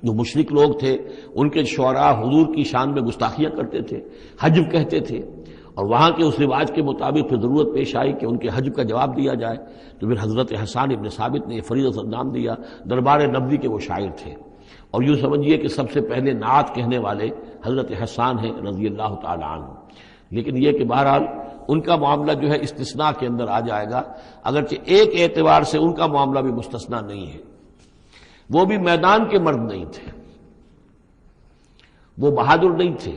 جو مشرک لوگ تھے ان کے شعراء حضور کی شان میں گستاخیاں کرتے تھے، حجب کہتے تھے، اور وہاں کے اس رواج کے مطابق پھر ضرورت پیش آئی کہ ان کے حجب کا جواب دیا جائے، تو پھر حضرت حسان ابن ثابت نے یہ فریضہ نام دیا، دربار نبوی کے وہ شاعر تھے، اور یوں سمجھیے کہ سب سے پہلے نعت کہنے والے حضرت حسان ہیں رضی اللہ تعالی عنہ۔ لیکن یہ کہ بہرحال ان کا معاملہ جو ہے استثناء کے اندر آ جائے گا، اگرچہ ایک اعتبار سے ان کا معاملہ بھی مستثنیٰ نہیں ہے، وہ بھی میدان کے مرد نہیں تھے، وہ بہادر نہیں تھے۔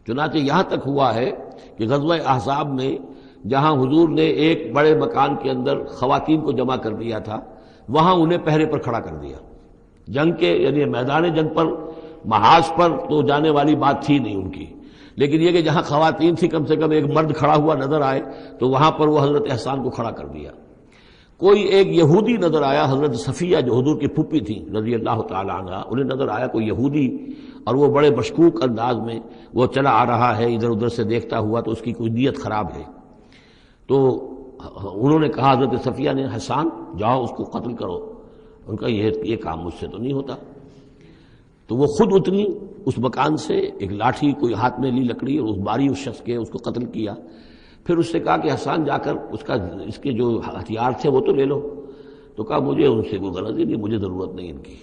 چنانچہ یہاں تک ہوا ہے کہ غزوہ احزاب میں جہاں حضور نے ایک بڑے مکان کے اندر خواتین کو جمع کر دیا تھا، وہاں انہیں پہرے پر کھڑا کر دیا۔ جنگ کے یعنی میدان جنگ پر محاذ پر تو جانے والی بات تھی نہیں ان کی، لیکن یہ کہ جہاں خواتین تھی کم سے کم ایک مرد کھڑا ہوا نظر آئے تو وہاں پر وہ حضرت احسان کو کھڑا کر دیا۔ کوئی ایک یہودی نظر آیا، حضرت صفیہ جو حضور کی پھوپھی تھی رضی اللہ تعالی عنہ، انہیں نظر آیا کوئی یہودی، اور وہ بڑے مشکوک انداز میں وہ چلا آ رہا ہے ادھر ادھر سے دیکھتا ہوا، تو اس کی کوئی نیت خراب ہے۔ تو انہوں نے کہا حضرت صفیہ نے، حسان جاؤ اس کو قتل کرو۔ ان کا یہ کام مجھ سے تو نہیں ہوتا۔ تو وہ خود اتری اس مکان سے، ایک لاٹھی کوئی ہاتھ میں لی لکڑی، اور اس ماری اس شخص کے، اس کو قتل کیا۔ پھر اس سے کہا کہ حسان جا کر اس کے جو ہتھیار تھے وہ تو لے لو۔ تو کہا مجھے ان سے کوئی غرض ہی نہیں، مجھے ضرورت نہیں ان کی۔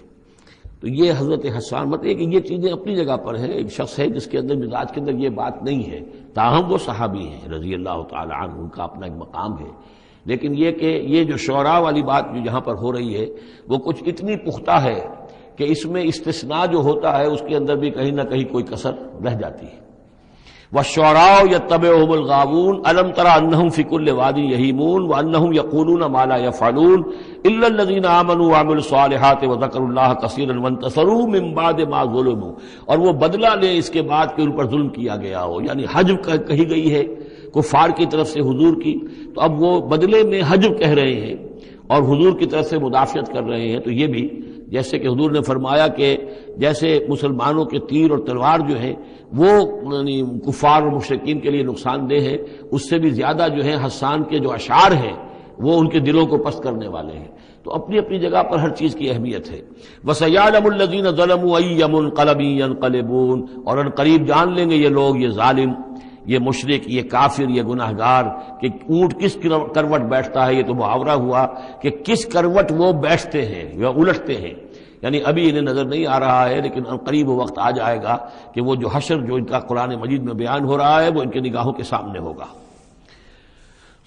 تو یہ حضرت حسان مطلب کہ یہ چیزیں اپنی جگہ پر ہیں، ایک شخص ہے جس کے اندر مزاج کے اندر یہ بات نہیں ہے، تاہم وہ صحابی ہیں رضی اللہ تعالی عنہ، ان کا اپنا ایک مقام ہے۔ لیکن یہ کہ یہ جو شعراء والی بات جو یہاں پر ہو رہی ہے وہ کچھ اتنی پختہ ہے کہ اس میں استثناء جو ہوتا ہے اس کے اندر بھی کہیں نہ کہیں کوئی کسر رہ جاتی ہے۔ وَالشُّعَرَاءُ يَتَّبِعُهُمُ الْغَاوُونَ أَلَمْ تَرَ أَنَّهُمْ فِي كُلِّ وَادٍ يَهِيمُونَ وَأَنَّهُمْ يَقُولُونَ مَا لَا يَفْعَلُونَ إِلَّا الَّذِينَ آمَنُوا وَعَمِلُوا الصَّالِحَاتِ وَذَكَرُوا اللَّهَ كَثِيرًا وَانتَصَرُوا مِن بَعْدِ مَا ظُلِمُوا، اور وہ بدلہ لیں اس کے بعد کہ ان پر ظلم کیا گیا ہو، یعنی حجب کہی گئی ہے کفار کی طرف سے حضور کی، تو اب وہ بدلے میں حجب کہہ رہے ہیں اور حضور کی طرف سے مدافعت کر رہے ہیں۔ تو یہ بھی جیسے کہ حضور نے فرمایا کہ جیسے مسلمانوں کے تیر اور تلوار جو ہیں وہ یعنی کفار اور مشرکین کے لیے نقصان دہ ہے، اس سے بھی زیادہ جو ہے حسان کے جو اشعار ہیں وہ ان کے دلوں کو پست کرنے والے ہیں۔ تو اپنی اپنی جگہ پر ہر چیز کی اہمیت ہے۔ وَسَيَعْلَمُ الَّذِينَ ظَلَمُوا أَيَّ مُنقَلَبٍ يَنقَلِبُونَ، اور ان قریب جان لیں گے یہ لوگ، یہ ظالم، یہ مشرک، یہ کافر، یہ گناہگار کہ اونٹ کس کروٹ بیٹھتا ہے۔ یہ تو محاورہ ہوا کہ کس کروٹ وہ بیٹھتے ہیں یا الٹتے ہیں، یعنی ابھی انہیں نظر نہیں آ رہا ہے، لیکن قریب وقت آ جائے گا کہ وہ جو حشر جو ان کا قرآن مجید میں بیان ہو رہا ہے وہ ان کی نگاہوں کے سامنے ہوگا۔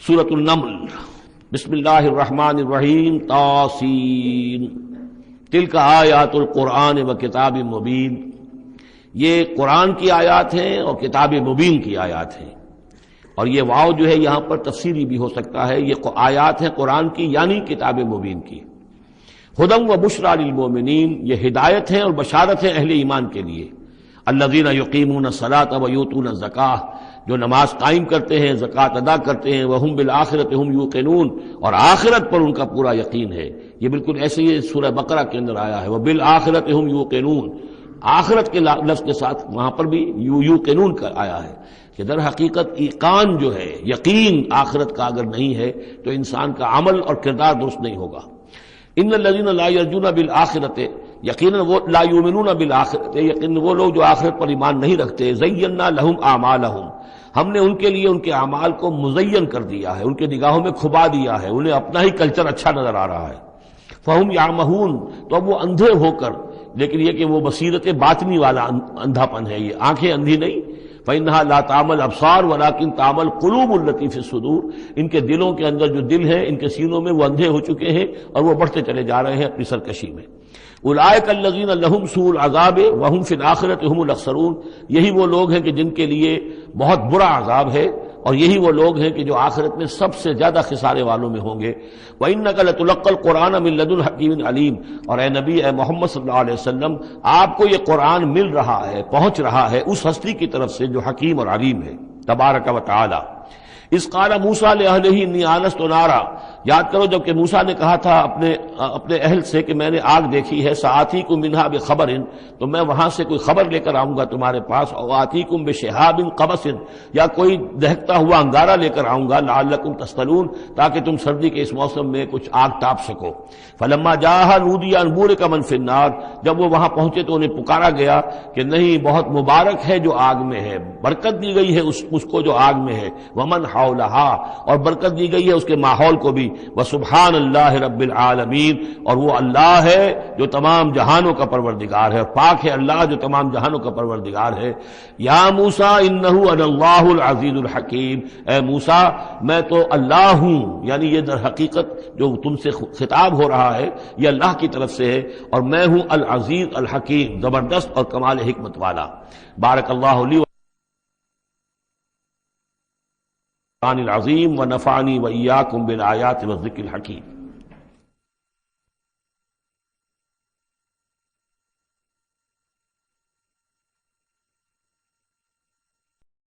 سورۃ النمل، بسم اللہ الرحمن الرحیم، طاسین، تلک آیات القرآن و کتاب مبین، یہ قرآن کی آیات ہیں اور کتاب مبین کی آیات ہیں۔ اور یہ واو جو ہے یہاں پر تفسیری بھی ہو سکتا ہے، یہ آیات ہیں قرآن کی یعنی کتاب مبین کی۔ ہدی و بشریٰ للمؤمنین، یہ ہدایت ہے اور بشارت ہے اہل ایمان کے لیے۔ الذین یقیمون الصلاۃ و یؤتون الزکاۃ، جو نماز قائم کرتے ہیں، زکوٰۃ ادا کرتے ہیں، وہم بالآخرۃ ہم یوقنون، اور آخرت پر ان کا پورا یقین ہے۔ یہ بالکل ایسے ہی سورہ بقرہ کے اندر آیا ہے، وبالآخرۃ ہم یوقنون، آخرت کے لفظ کے ساتھ وہاں پر بھی یوقنون کا آیا ہے کہ در حقیقت ایقان جو ہے، یقین آخرت کا اگر نہیں ہے تو انسان کا عمل اور کردار درست نہیں ہوگا۔ ان الذین لا یرجون بالآخرۃ، یقیناً وہ لا یؤمنون بالآخرۃ، یقیناً وہ لوگ جو آخرت پر ایمان نہیں رکھتے، زینا لہم اعمالہم، ہم نے ان کے لیے ان کے اعمال کو مزین کر دیا ہے، ان کے نگاہوں میں کھبا دیا ہے، انہیں اپنا ہی کلچر اچھا نظر آ رہا ہے۔ فہم یعمہون، تو اب وہ اندھے ہو کر، لیکن یہ کہ وہ بصیرت باطنی والا اندھاپن ہے، یہ آنکھیں اندھی نہیں، فإنها لا تعمى الابصار ولكن تعمى القلوب التي في الصدور، ان کے دلوں کے اندر جو دل ہے، ان کے سینوں میں وہ اندھے ہو چکے ہیں اور وہ بڑھتے چلے جا رہے ہیں اپنی سرکشی میں۔ اولئک الذین لهم سوء العذاب وهم في الآخرۃ هم الاخسرون، یہی وہ لوگ ہیں کہ جن کے لیے بہت برا عذاب ہے، اور یہی وہ لوگ ہیں کہ جو آخرت میں سب سے زیادہ خسارے والوں میں ہوں گے۔ وَإِنَّكَ لَتُلَقَّى الْقُرْآنَ مِن لَّدُنْ حَكِيمٍ عَلِيمٍ، اور اے نبی، اے محمد صلی اللہ علیہ وسلم، آپ کو یہ قرآن مل رہا ہے، پہنچ رہا ہے اس ہستی کی طرف سے جو حکیم اور علیم ہے، تبارک و تعالی۔ اذ قال موسیٰ لأہلہ انی آنست نارا، یاد کرو جب کہ موسیٰ نے کہا تھا اپنے اہل سے کہ میں نے آگ دیکھی ہے، سآتیکم منہا بخبر، تو میں وہاں سے کوئی خبر لے کر آؤں گا تمہارے پاس، اور آتیکم بشہاب قبس، یا کوئی دہکتا ہوا انگارہ لے کر آؤں گا، لعلکم تصطلون، تاکہ تم سردی کے اس موسم میں کچھ آگ تاپ سکو۔ فلما جاءہا نودی ان بورک من فی النار، جب وہ وہاں پہنچے تو انہیں پکارا گیا کہ نہیں، بہت مبارک ہے جو آگ میں ہے، برکت دی گئی ہے اس کو جو آگ میں ہے، ومن حولہا، اور برکت دی گئی ہے اس کے ماحول کو بھی، وسبحان اللہ رب العالمین، اور وہ اللہ ہے جو تمام جہانوں کا پروردگار ہے، اور پاک ہے اللہ جو تمام جہانوں کا پروردگار ہے۔ یا موسیٰ انہ انا اللہ العزیز الحکیم، اے موسیٰ میں تو اللہ ہوں، یعنی یہ در حقیقت جو تم سے خطاب ہو رہا ہے یہ اللہ کی طرف سے ہے، اور میں ہوں العزیز الحکیم، زبردست اور کمال حکمت والا۔ بارک اللہ لی العظیم ونفعنی وإیاکم بالآیات والذکر الحکیم۔